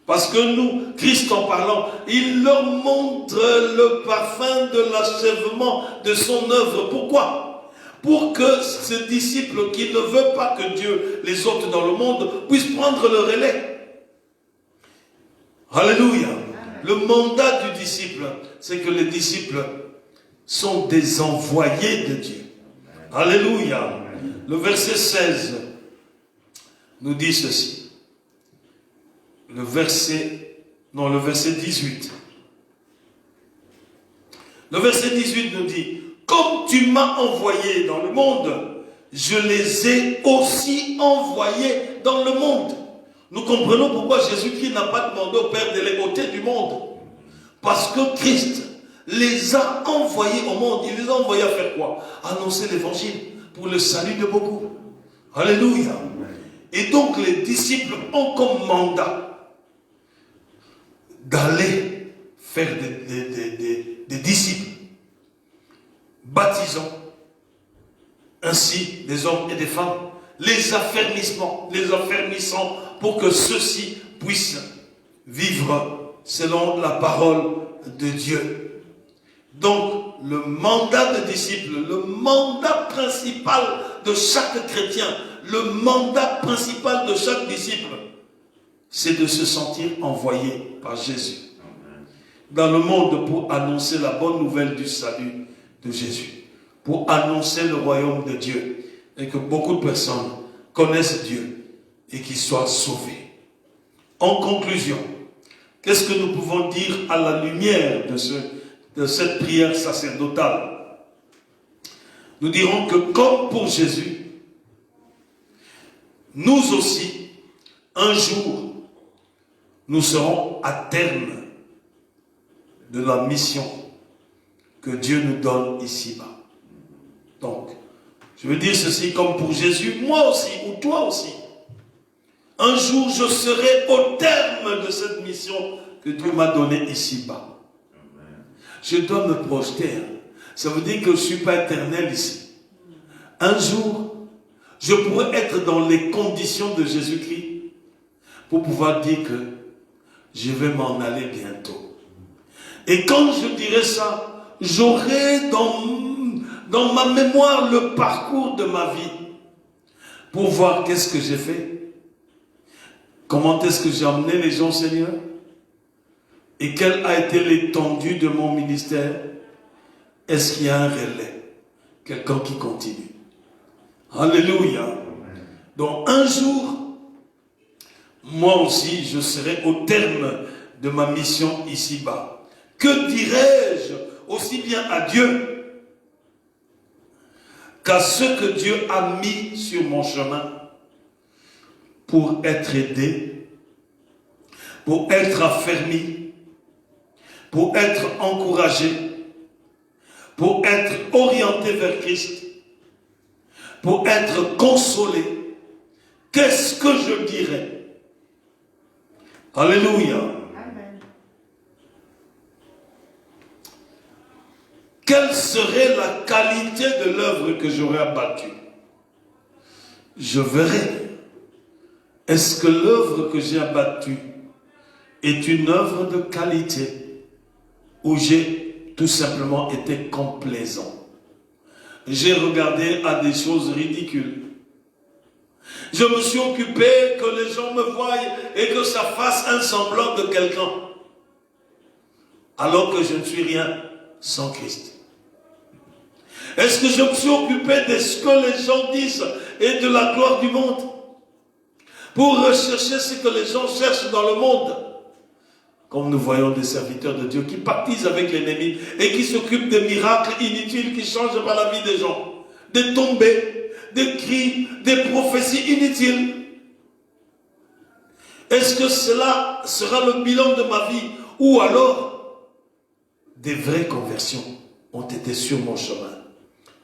Parce que nous, Christ en parlant, il leur montre le parfum de l'achèvement de son œuvre. Pourquoi? Pour que ce disciple qui ne veut pas que Dieu les ôte dans le monde puisse prendre le relais. Alléluia. Le mandat du disciple, c'est que les disciples sont des envoyés de Dieu. Alléluia. Le verset 16 nous dit ceci. Le verset 18. Le verset 18 nous dit: comme tu m'as envoyé dans le monde, je les ai aussi envoyés dans le monde. Nous comprenons pourquoi Jésus-Christ n'a pas demandé au Père de les ôter du monde. Parce que Christ les a envoyés au monde. Il les a envoyés à faire quoi? Annoncer l'évangile pour le salut de beaucoup. Alléluia. Et donc les disciples ont comme mandat d'aller faire des disciples, baptisant ainsi des hommes et des femmes les affermissant pour que ceux-ci puissent vivre selon la parole de Dieu. Donc, le mandat de disciple, le mandat principal de chaque chrétien, le mandat principal de chaque disciple, c'est de se sentir envoyé par Jésus dans le monde pour annoncer la bonne nouvelle du salut de Jésus, pour annoncer le royaume de Dieu et que beaucoup de personnes connaissent Dieu et qu'ils soient sauvés. En conclusion, qu'est-ce que nous pouvons dire à la lumière de cette prière sacerdotale? Nous dirons que comme pour Jésus, nous aussi, un jour, nous serons à terme de la mission que Dieu nous donne ici-bas. Donc, je veux dire ceci, comme pour Jésus, moi aussi, ou toi aussi. Un jour, je serai au terme de cette mission que Dieu m'a donnée ici-bas. Je dois me projeter. Ça veut dire que je ne suis pas éternel ici. Un jour, je pourrais être dans les conditions de Jésus-Christ pour pouvoir dire que je vais m'en aller bientôt. Et quand je dirai ça, j'aurai dans ma mémoire le parcours de ma vie pour voir qu'est-ce que j'ai fait, comment est-ce que j'ai emmené les gens, Seigneur, et quelle a été l'étendue de mon ministère. Est-ce qu'il y a un relais, quelqu'un qui continue? Alléluia. Donc un jour, moi aussi, je serai au terme de ma mission ici-bas. Que dirais-je aussi bien à Dieu qu'à ceux que Dieu a mis sur mon chemin pour être aidé, pour être affermi, pour être encouragé, pour être orienté vers Christ, pour être consolé? Qu'est-ce que je dirais? Alléluia. Quelle serait la qualité de l'œuvre que j'aurais abattue? Je verrai. Est-ce que l'œuvre que j'ai abattue est une œuvre de qualité ou j'ai tout simplement été complaisant? J'ai regardé à des choses ridicules. Je me suis occupé que les gens me voient et que ça fasse un semblant de quelqu'un, alors que je ne suis rien sans Christ. Est-ce que je me suis occupé de ce que les gens disent et de la gloire du monde pour rechercher ce que les gens cherchent dans le monde? Comme nous voyons des serviteurs de Dieu qui pactisent avec l'ennemi et qui s'occupent des miracles inutiles qui changent pas la vie des gens, des tombées, des cris, des prophéties inutiles. Est-ce que cela sera le bilan de ma vie? Ou alors des vraies conversions ont été sur mon chemin?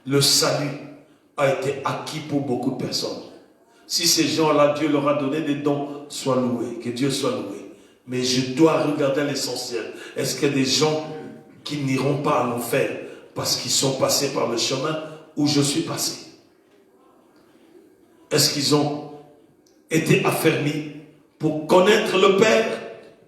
Le salut a été acquis pour beaucoup de personnes. Si ces gens-là, Dieu leur a donné des dons, sois loué, que Dieu soit loué. Mais je dois regarder l'essentiel. Est-ce qu'il y a des gens qui n'iront pas à l'enfer parce qu'ils sont passés par le chemin où je suis passé? Est-ce qu'ils ont été affermis pour connaître le Père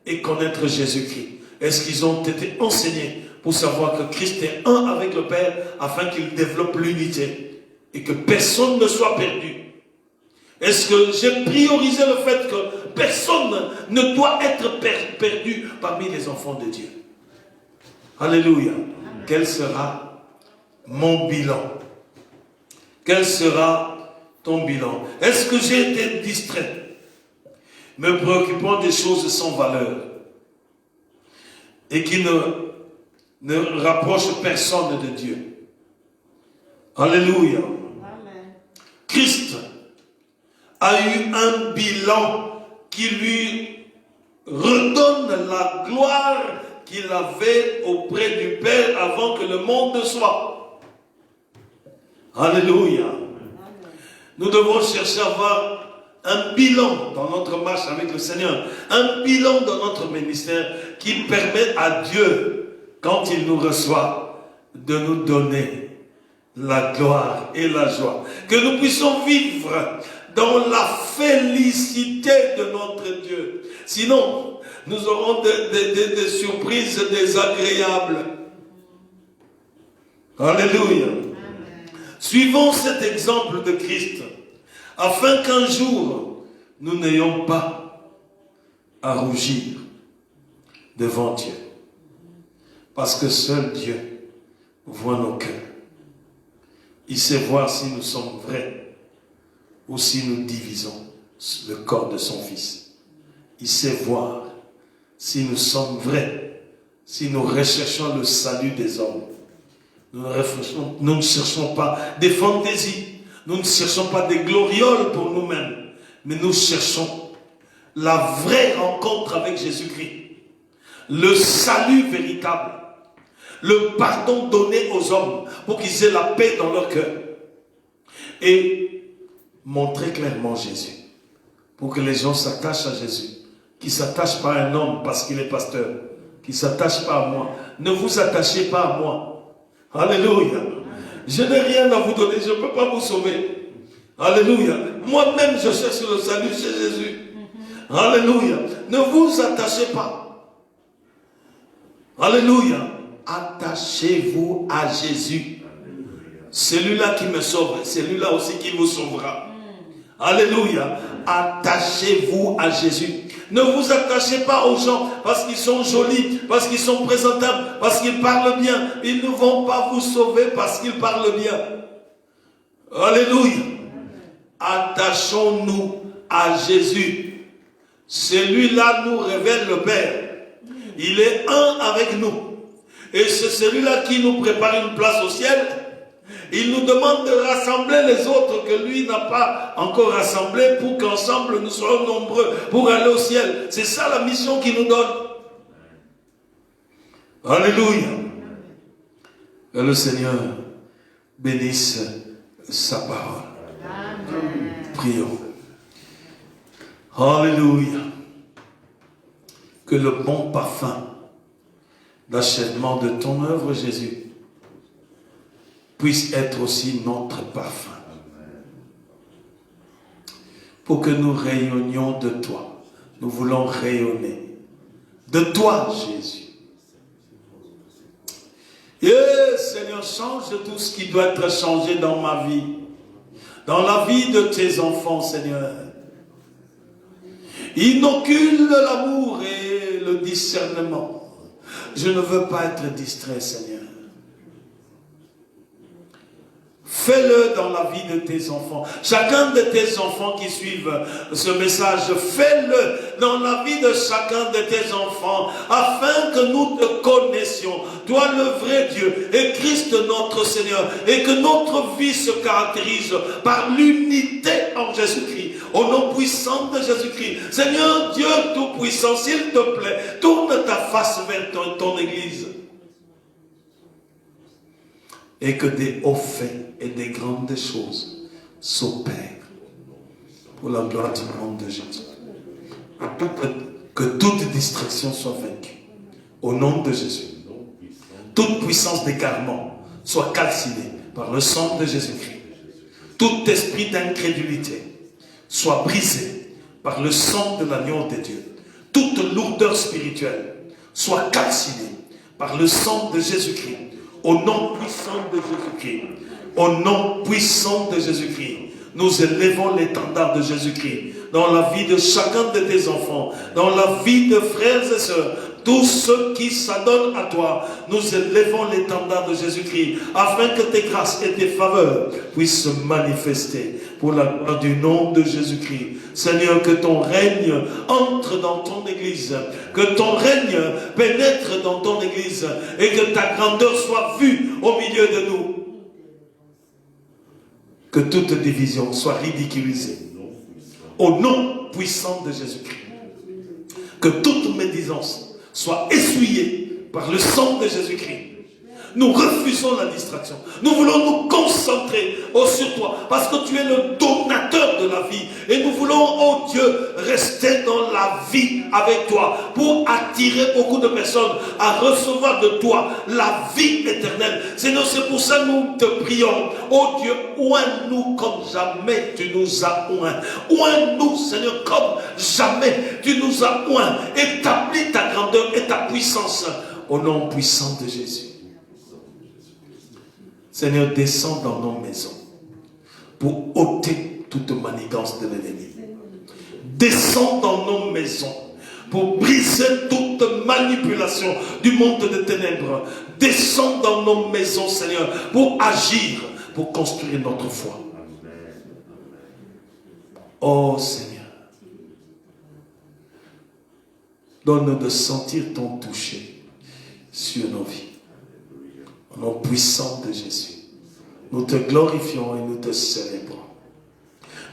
et connaître Jésus-Christ? Est-ce qu'ils ont été enseignés pour savoir que Christ est un avec le Père afin qu'il développe l'unité et que personne ne soit perdu? Est-ce que j'ai priorisé le fait que personne ne doit être perdu parmi les enfants de Dieu? Alléluia. Quel sera mon bilan? Quel sera ton bilan? Est-ce que j'ai été distrait, me préoccupant des choses sans valeur et qui ne rapprochent personne de Dieu? Alléluia. Amen. Christ a eu un bilan qui lui redonne la gloire qu'il avait auprès du Père avant que le monde soit. Alléluia. Nous devons chercher à avoir un bilan dans notre marche avec le Seigneur, un bilan dans notre ministère qui permet à Dieu, quand il nous reçoit, de nous donner la gloire et la joie. Que nous puissions vivre dans la félicité de notre Dieu. Sinon, nous aurons des surprises désagréables. Alléluia. Suivons cet exemple de Christ, afin qu'un jour, nous n'ayons pas à rougir devant Dieu. Parce que seul Dieu voit nos cœurs. Il sait voir si nous sommes vrais ou si nous divisons le corps de son Fils. Il sait voir si nous sommes vrais, si nous recherchons le salut des hommes. Nous ne cherchons pas des fantaisies, nous ne cherchons pas des glorioles pour nous-mêmes, mais nous cherchons la vraie rencontre avec Jésus-Christ, le salut véritable, le pardon donné aux hommes pour qu'ils aient la paix dans leur cœur et montrer clairement Jésus pour que les gens s'attachent à Jésus, qu'ils ne s'attachent pas à un homme parce qu'il est pasteur, qu'ils ne s'attachent pas à moi. Ne vous attachez pas à moi. Alléluia. Je n'ai rien à vous donner, je ne peux pas vous sauver. Alléluia. Moi-même, je cherche le salut chez Jésus. Alléluia. Ne vous attachez pas. Alléluia. Attachez-vous à Jésus. Celui-là qui me sauve, celui-là aussi qui vous sauvera. Alléluia. Attachez-vous à Jésus. Ne vous attachez pas aux gens parce qu'ils sont jolis, parce qu'ils sont présentables, parce qu'ils parlent bien. Ils ne vont pas vous sauver parce qu'ils parlent bien. Alléluia. Attachons-nous à Jésus. Celui-là nous révèle le Père. Il est un avec nous. Et c'est celui-là qui nous prépare une place au ciel. Il nous demande de rassembler les autres que lui n'a pas encore rassemblés pour qu'ensemble nous soyons nombreux pour aller au ciel. C'est ça la mission qu'il nous donne. Alléluia. Que le Seigneur bénisse sa parole. Amen. Prions. Alléluia. Que le bon parfum d'achèvement de ton œuvre, Jésus, puisse être aussi notre parfum. Pour que nous rayonnions de toi. Nous voulons rayonner de toi, Jésus. Et Seigneur, change tout ce qui doit être changé dans ma vie. Dans la vie de tes enfants, Seigneur. Inocule l'amour et le discernement. Je ne veux pas être distrait, Seigneur. Fais-le dans la vie de tes enfants. Chacun de tes enfants qui suivent ce message, fais-le dans la vie de chacun de tes enfants, afin que nous te connaissions, toi le vrai Dieu et Christ notre Seigneur, et que notre vie se caractérise par l'unité en Jésus-Christ. Au nom puissant de Jésus-Christ. Seigneur Dieu Tout-Puissant, s'il te plaît, tourne ta face vers ton Église. Et que des hauts faits et des grandes choses s'opèrent pour la gloire du nom de Jésus. Que toute distraction soit vaincue. Au nom de Jésus. Toute puissance d'égarement soit calcinée par le sang de Jésus-Christ. Tout esprit d'incrédulité soit brisé par le sang de l'agneau de Dieu. Toute lourdeur spirituelle soit calcinée par le sang de Jésus-Christ. Au nom puissant de Jésus-Christ. Au nom puissant de Jésus-Christ. Nous élevons l'étendard de Jésus-Christ dans la vie de chacun de tes enfants, dans la vie de frères et sœurs, tous ceux qui s'adonnent à toi. Nous élevons l'étendard de Jésus-Christ afin que tes grâces et tes faveurs puissent se manifester pour la gloire du nom de Jésus-Christ. Seigneur, que ton règne entre dans ton Église, que ton règne pénètre dans ton Église et que ta grandeur soit vue au milieu de nous. Que toute division soit ridiculisée au nom puissant de Jésus-Christ. Que toute médisance soit essuyée par le sang de Jésus-Christ. Nous refusons la distraction. Nous voulons nous concentrer sur toi parce que tu es le donateur de la vie. Et nous voulons, oh Dieu, rester dans la vie avec toi pour attirer beaucoup de personnes à recevoir de toi la vie éternelle. Seigneur, c'est pour ça que nous te prions. Oh Dieu, oins-nous comme jamais tu nous as oints. Oins-nous, Seigneur, comme jamais tu nous as oints. Établis ta grandeur et ta puissance au nom puissant de Jésus. Seigneur, descends dans nos maisons pour ôter toute manigance de l'ennemi. Descends dans nos maisons pour briser toute manipulation du monde des ténèbres. Descends dans nos maisons, Seigneur, pour agir, pour construire notre foi. Oh Seigneur, donne-nous de sentir ton toucher sur nos vies. Au nom puissant de Jésus, nous te glorifions et nous te célébrons.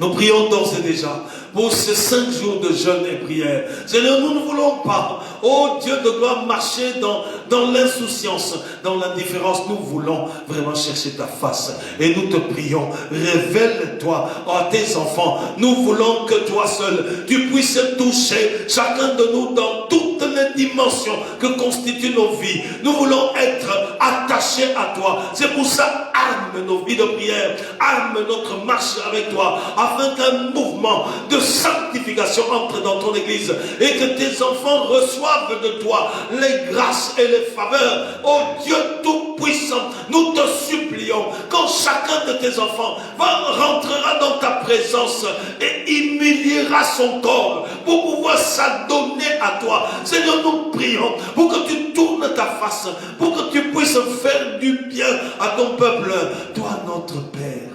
Nous prions d'ores et déjà pour ces 5 jours de jeûne et prière. Seigneur, nous ne voulons pas, oh Dieu de gloire, marcher dans l'insouciance, dans l'indifférence. Nous voulons vraiment chercher ta face. Et nous te prions, révèle-toi à tes enfants. Nous voulons que toi seul, tu puisses toucher chacun de nous dans toutes les dimensions que constituent nos vies. Nous voulons être attachés à toi. C'est pour ça, arme nos vies de prière, arme notre marche avec toi, afin qu'un mouvement de sanctification entre dans ton église et que tes enfants reçoivent de toi les grâces et les faveurs. Oh Dieu Tout-Puissant, nous te supplions, quand chacun de tes enfants rentrera dans ta présence et humiliera son corps pour pouvoir s'adonner à toi, Seigneur, nous prions pour que tu tournes ta face, pour que tu puisses faire du bien à ton peuple, toi notre Père.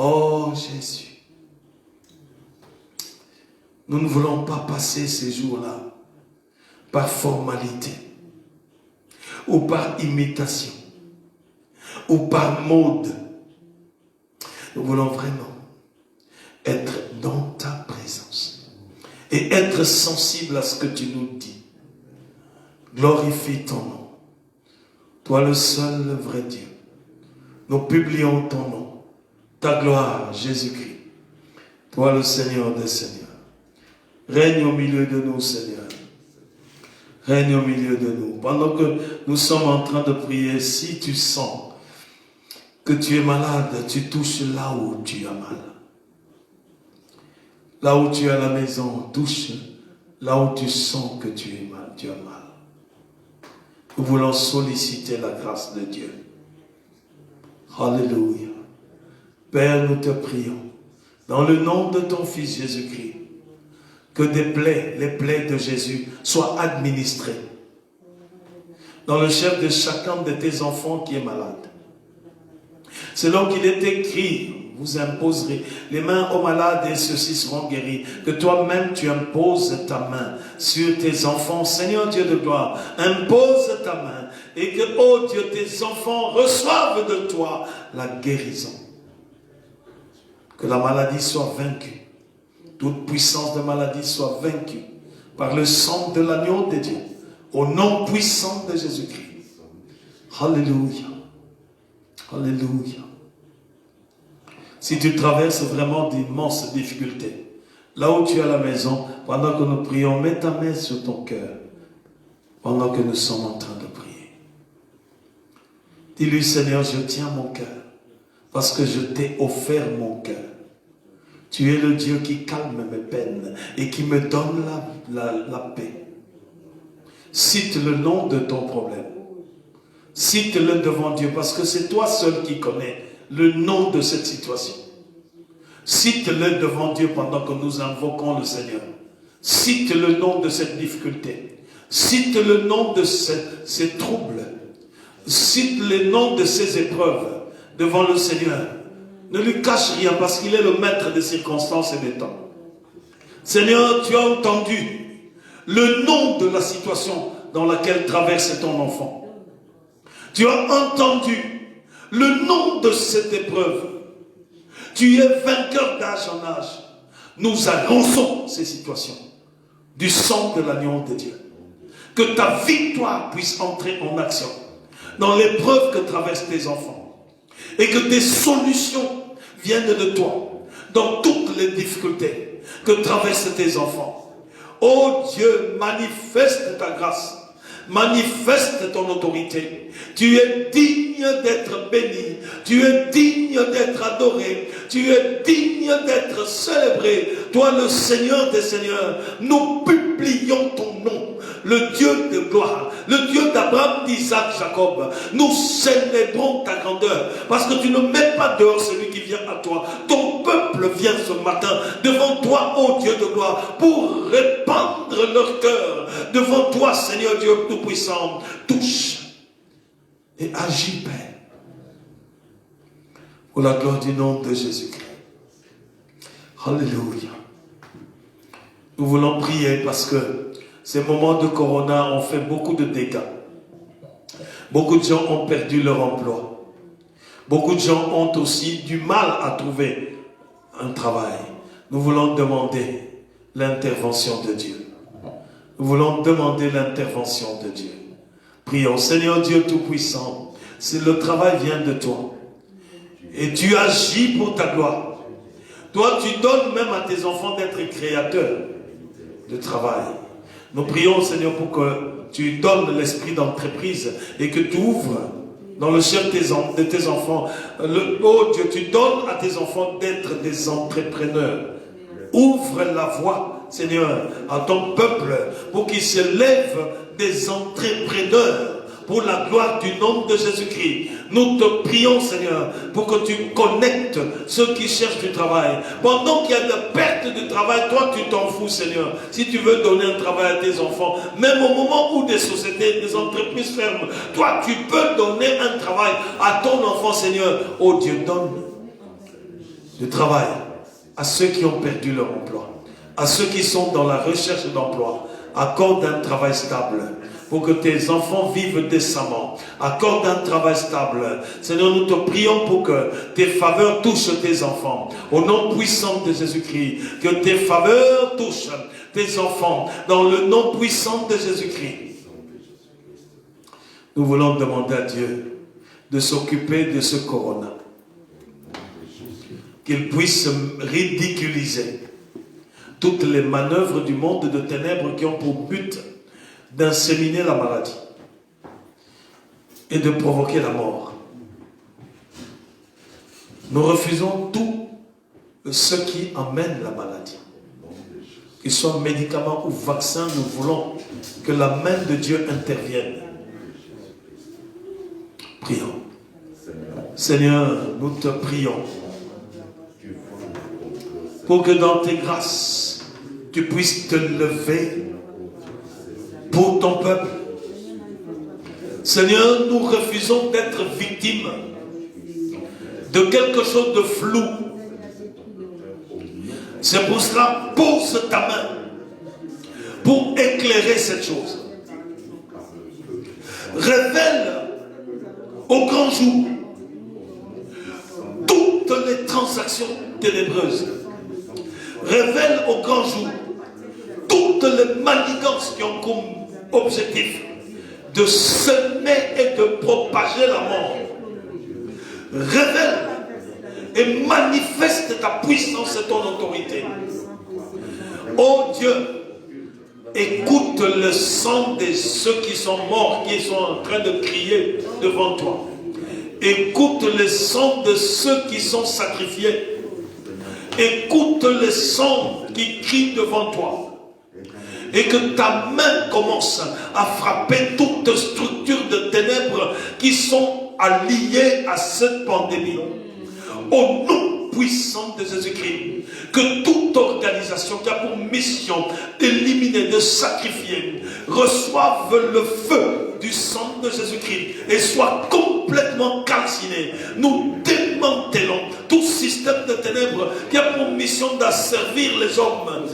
Oh Jésus, nous ne voulons pas passer ces jours-là par formalité, ou par imitation, ou par mode. Nous voulons vraiment être dans ta présence et être sensible à ce que tu nous dis. Glorifie ton nom. Toi le seul le vrai Dieu. Nous publions ton nom. Ta gloire, Jésus-Christ. Toi le Seigneur des Seigneurs. Règne au milieu de nous, Seigneur. Règne au milieu de nous. Pendant que nous sommes en train de prier, si tu sens que tu es malade, tu touches là où tu as mal. Là où tu es à la maison, touche là où tu sens que tu es mal, tu as mal. Nous voulons solliciter la grâce de Dieu. Alléluia. Père, nous te prions, dans le nom de ton Fils Jésus-Christ, que les plaies de Jésus soient administrées dans le chef de chacun de tes enfants qui est malade. Selon qu'il est écrit, vous imposerez les mains aux malades et ceux-ci seront guéris. Que toi-même tu imposes ta main sur tes enfants. Seigneur Dieu de gloire, impose ta main et que, oh Dieu, tes enfants reçoivent de toi la guérison. Que la maladie soit vaincue. Toute puissance de maladie soit vaincue par le sang de l'agneau de Dieu. Au nom puissant de Jésus-Christ. Alléluia. Alléluia. Si tu traverses vraiment d'immenses difficultés, là où tu es à la maison, pendant que nous prions, mets ta main sur ton cœur, pendant que nous sommes en train de prier. Dis-lui, Seigneur, je tiens mon cœur, parce que je t'ai offert mon cœur. Tu es le Dieu qui calme mes peines et qui me donne la paix. Cite le nom de ton problème. Cite-le devant Dieu, parce que c'est toi seul qui connais le nom de cette situation. Cite-le devant Dieu pendant que nous invoquons le Seigneur. Cite le nom de cette difficulté. Cite le nom de ces troubles. Cite le nom de ces épreuves devant le Seigneur. Ne lui cache rien parce qu'il est le maître des circonstances et des temps. Seigneur, tu as entendu le nom de la situation dans laquelle traverse ton enfant. Tu as entendu le nom de cette épreuve. Tu es vainqueur d'âge en âge. Nous annonçons ces situations du sang de l'agneau de Dieu. Que ta victoire puisse entrer en action dans l'épreuve que traversent tes enfants. Et que tes solutions viennent de toi dans toutes les difficultés que traversent tes enfants. Oh Dieu, manifeste ta grâce. Manifeste ton autorité. Tu es digne d'être béni. Tu es digne d'être adoré. Tu es digne d'être célébré. Toi, le Seigneur des Seigneurs, nous publions ton nom. Le Dieu de gloire, le Dieu d'Abraham, d'Isaac, Jacob. Nous célébrons ta grandeur parce que tu ne mets pas dehors celui qui vient à toi. Ton peuple vient ce matin devant toi, ô Dieu de gloire, pour répandre leur cœur devant toi, Seigneur Dieu Tout-Puissant. Touche et agis, Père, pour la gloire du nom de Jésus-Christ. Alléluia. Nous voulons prier parce que ces moments de corona ont fait beaucoup de dégâts. Beaucoup de gens ont perdu leur emploi. Beaucoup de gens ont aussi du mal à trouver un travail. Nous voulons demander l'intervention de Dieu. Nous voulons demander l'intervention de Dieu. Prions, Seigneur Dieu Tout-Puissant, si le travail vient de toi, et tu agis pour ta gloire. Toi, tu donnes même à tes enfants d'être créateurs de travail. Nous prions, Seigneur, pour que tu donnes l'esprit d'entreprise et que tu ouvres dans le cœur de tes enfants. Oh Dieu, tu donnes à tes enfants d'être des entrepreneurs. Ouvre la voie, Seigneur, à ton peuple pour qu'il se lève des entrepreneurs pour la gloire du nom de Jésus-Christ. Nous te prions, Seigneur, pour que tu connectes ceux qui cherchent du travail. Pendant qu'il y a de perte de travail, toi tu t'en fous, Seigneur. Si tu veux donner un travail à tes enfants, même au moment où des sociétés, des entreprises ferment, toi tu peux donner un travail à ton enfant, Seigneur. Oh Dieu, donne du travail à ceux qui ont perdu leur emploi, à ceux qui sont dans la recherche d'emploi. Accorde un travail stable pour que tes enfants vivent décemment. Accorde un travail stable. Seigneur, nous te prions pour que tes faveurs touchent tes enfants. Au nom puissant de Jésus-Christ, que tes faveurs touchent tes enfants. Dans le nom puissant de Jésus-Christ. Nous voulons demander à Dieu de s'occuper de ce corona. Qu'il puisse ridiculiser toutes les manœuvres du monde de ténèbres qui ont pour but d'inséminer la maladie et de provoquer la mort. Nous refusons tout ce qui amène la maladie. Qu'il soit médicament ou vaccin, nous voulons que la main de Dieu intervienne. Prions. Seigneur, nous te prions pour que dans tes grâces, tu puisses te lever pour ton peuple. Seigneur, nous refusons d'être victimes de quelque chose de flou. C'est pour cela, pose ta main pour éclairer cette chose. Révèle au grand jour toutes les transactions ténébreuses. Révèle au grand jour toutes les manigances qui ont comme objectif de semer et de propager la mort. Révèle et manifeste ta puissance et ton autorité. Oh Dieu, écoute le sang de ceux qui sont morts, qui sont en train de crier devant toi. Écoute le sang de ceux qui sont sacrifiés. Écoute le sang qui crie devant toi. Et que ta main commence à frapper toute structure de ténèbres qui sont alliées à cette pandémie. Au nom puissant de Jésus-Christ, que toute organisation qui a pour mission d'éliminer, de sacrifier, reçoive le feu du sang de Jésus-Christ et soit complètement calcinée. Nous démantelons tout système de ténèbres qui a pour mission d'asservir les hommes.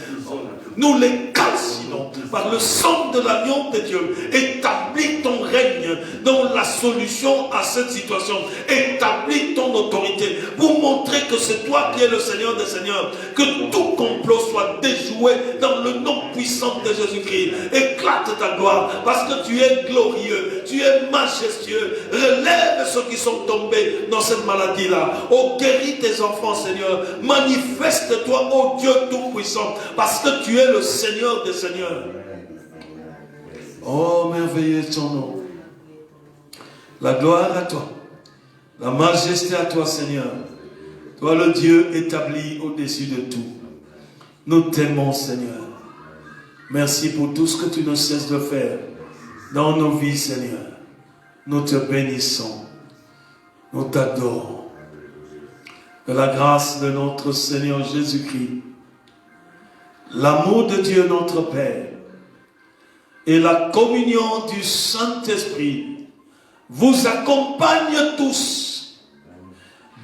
Nous les calcinons par le sang de l'agneau de Dieu. Établis ton règne dans la solution à cette situation. Établis ton autorité pour montrer que c'est toi qui es le Seigneur des Seigneurs. Que tout complot soit déjoué dans le nom puissant de Jésus-Christ. Éclate ta gloire parce que tu es glorieux, tu es majestueux. Relève ceux qui sont tombés dans cette maladie-là. Oh, guéris tes enfants, Seigneur. Manifeste-toi, oh Dieu Tout-Puissant, parce que tu es le Seigneur des Seigneurs. Oh, merveilleux est ton nom. La gloire à toi. La majesté à toi, Seigneur. Toi, le Dieu établi au-dessus de tout. Nous t'aimons, Seigneur. Merci pour tout ce que tu ne cesses de faire dans nos vies, Seigneur. Nous te bénissons. Nous t'adorons. Que la grâce de notre Seigneur Jésus-Christ, l'amour de Dieu notre Père et la communion du Saint-Esprit vous accompagnent tous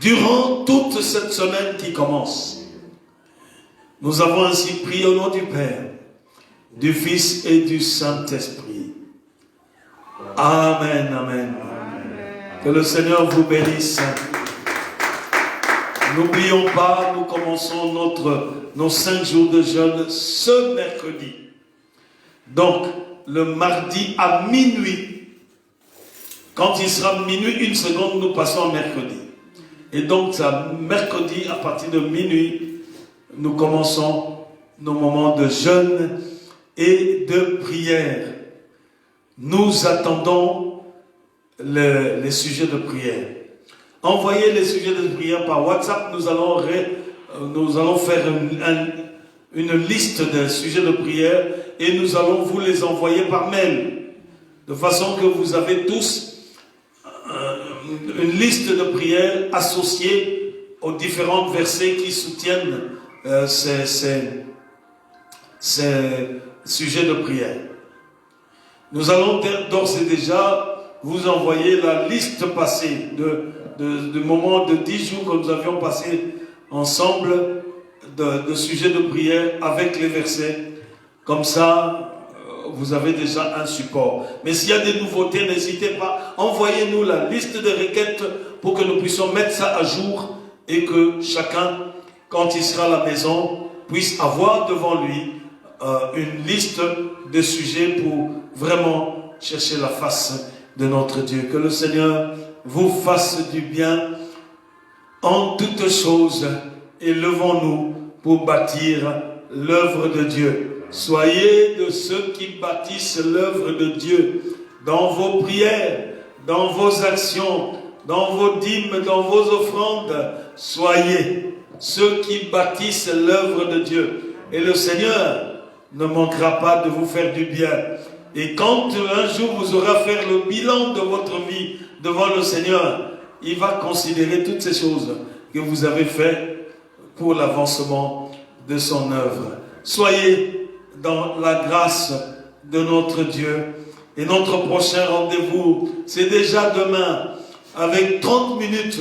durant toute cette semaine qui commence. Nous avons ainsi prié au nom du Père, du Fils et du Saint-Esprit. Amen, amen. Que le Seigneur vous bénisse. N'oublions pas, nous commençons nos 5 jours de jeûne ce mercredi. Donc, le mardi à minuit. Quand il sera minuit, 1 seconde, nous passons à mercredi. Et donc, ça, mercredi, à partir de minuit, nous commençons nos moments de jeûne et de prière. Nous attendons les sujets de prière. Envoyez les sujets de prière par WhatsApp. Nous allons faire une liste de sujets de prière et nous allons vous les envoyer par mail. De façon que vous avez tous une liste de prières associée aux différents versets qui soutiennent ces sujets de prière. Nous allons d'ores et déjà vous envoyer la liste passée de moments de 10 jours que nous avions passé ensemble de sujets de prière avec les versets. Comme ça, vous avez déjà un support. Mais s'il y a des nouveautés, n'hésitez pas. Envoyez-nous la liste de requêtes pour que nous puissions mettre ça à jour et que chacun, quand il sera à la maison, puisse avoir devant lui une liste de sujets pour vraiment chercher la face de notre Dieu. Que le Seigneur vous fasse du bien en toutes choses et levons-nous pour bâtir l'œuvre de Dieu. Soyez de ceux qui bâtissent l'œuvre de Dieu dans vos prières, dans vos actions, dans vos dîmes, dans vos offrandes. Soyez ceux qui bâtissent l'œuvre de Dieu. Et le Seigneur ne manquera pas de vous faire du bien. Et quand un jour vous aurez à faire le bilan de votre vie devant le Seigneur, il va considérer toutes ces choses que vous avez faites pour l'avancement de son œuvre. Soyez dans la grâce de notre Dieu. Et notre prochain rendez-vous, c'est déjà demain, avec 30 minutes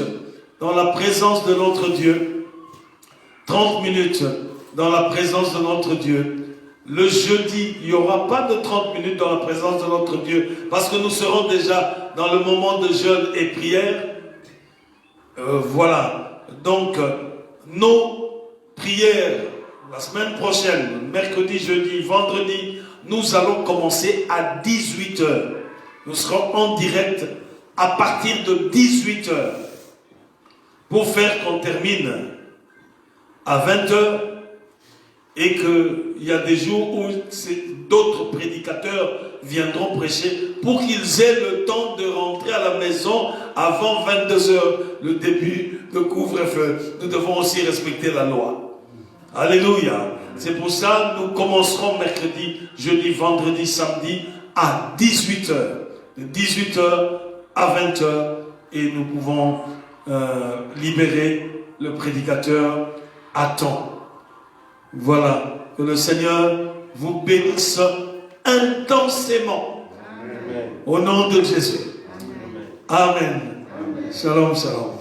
dans la présence de notre Dieu. 30 minutes dans la présence de notre Dieu. Le jeudi, il n'y aura pas de 30 minutes dans la présence de notre Dieu, parce que nous serons déjà dans le moment de jeûne et prière. Voilà. Donc, nos prières, la semaine prochaine, mercredi, jeudi, vendredi, nous allons commencer à 18h. Nous serons en direct à partir de 18h pour faire qu'on termine à 20h et qu'il y a des jours où d'autres prédicateurs viendront prêcher pour qu'ils aient le temps de rentrer à la maison avant 22h, le début de couvre-feu. Nous devons aussi respecter la loi. Alléluia. C'est pour ça que nous commencerons mercredi, jeudi, vendredi, samedi à 18h. De 18h à 20h. Et nous pouvons libérer le prédicateur à temps. Voilà. Que le Seigneur vous bénisse intensément. Amen. Au nom de Jésus. Amen. Amen. Shalom, shalom.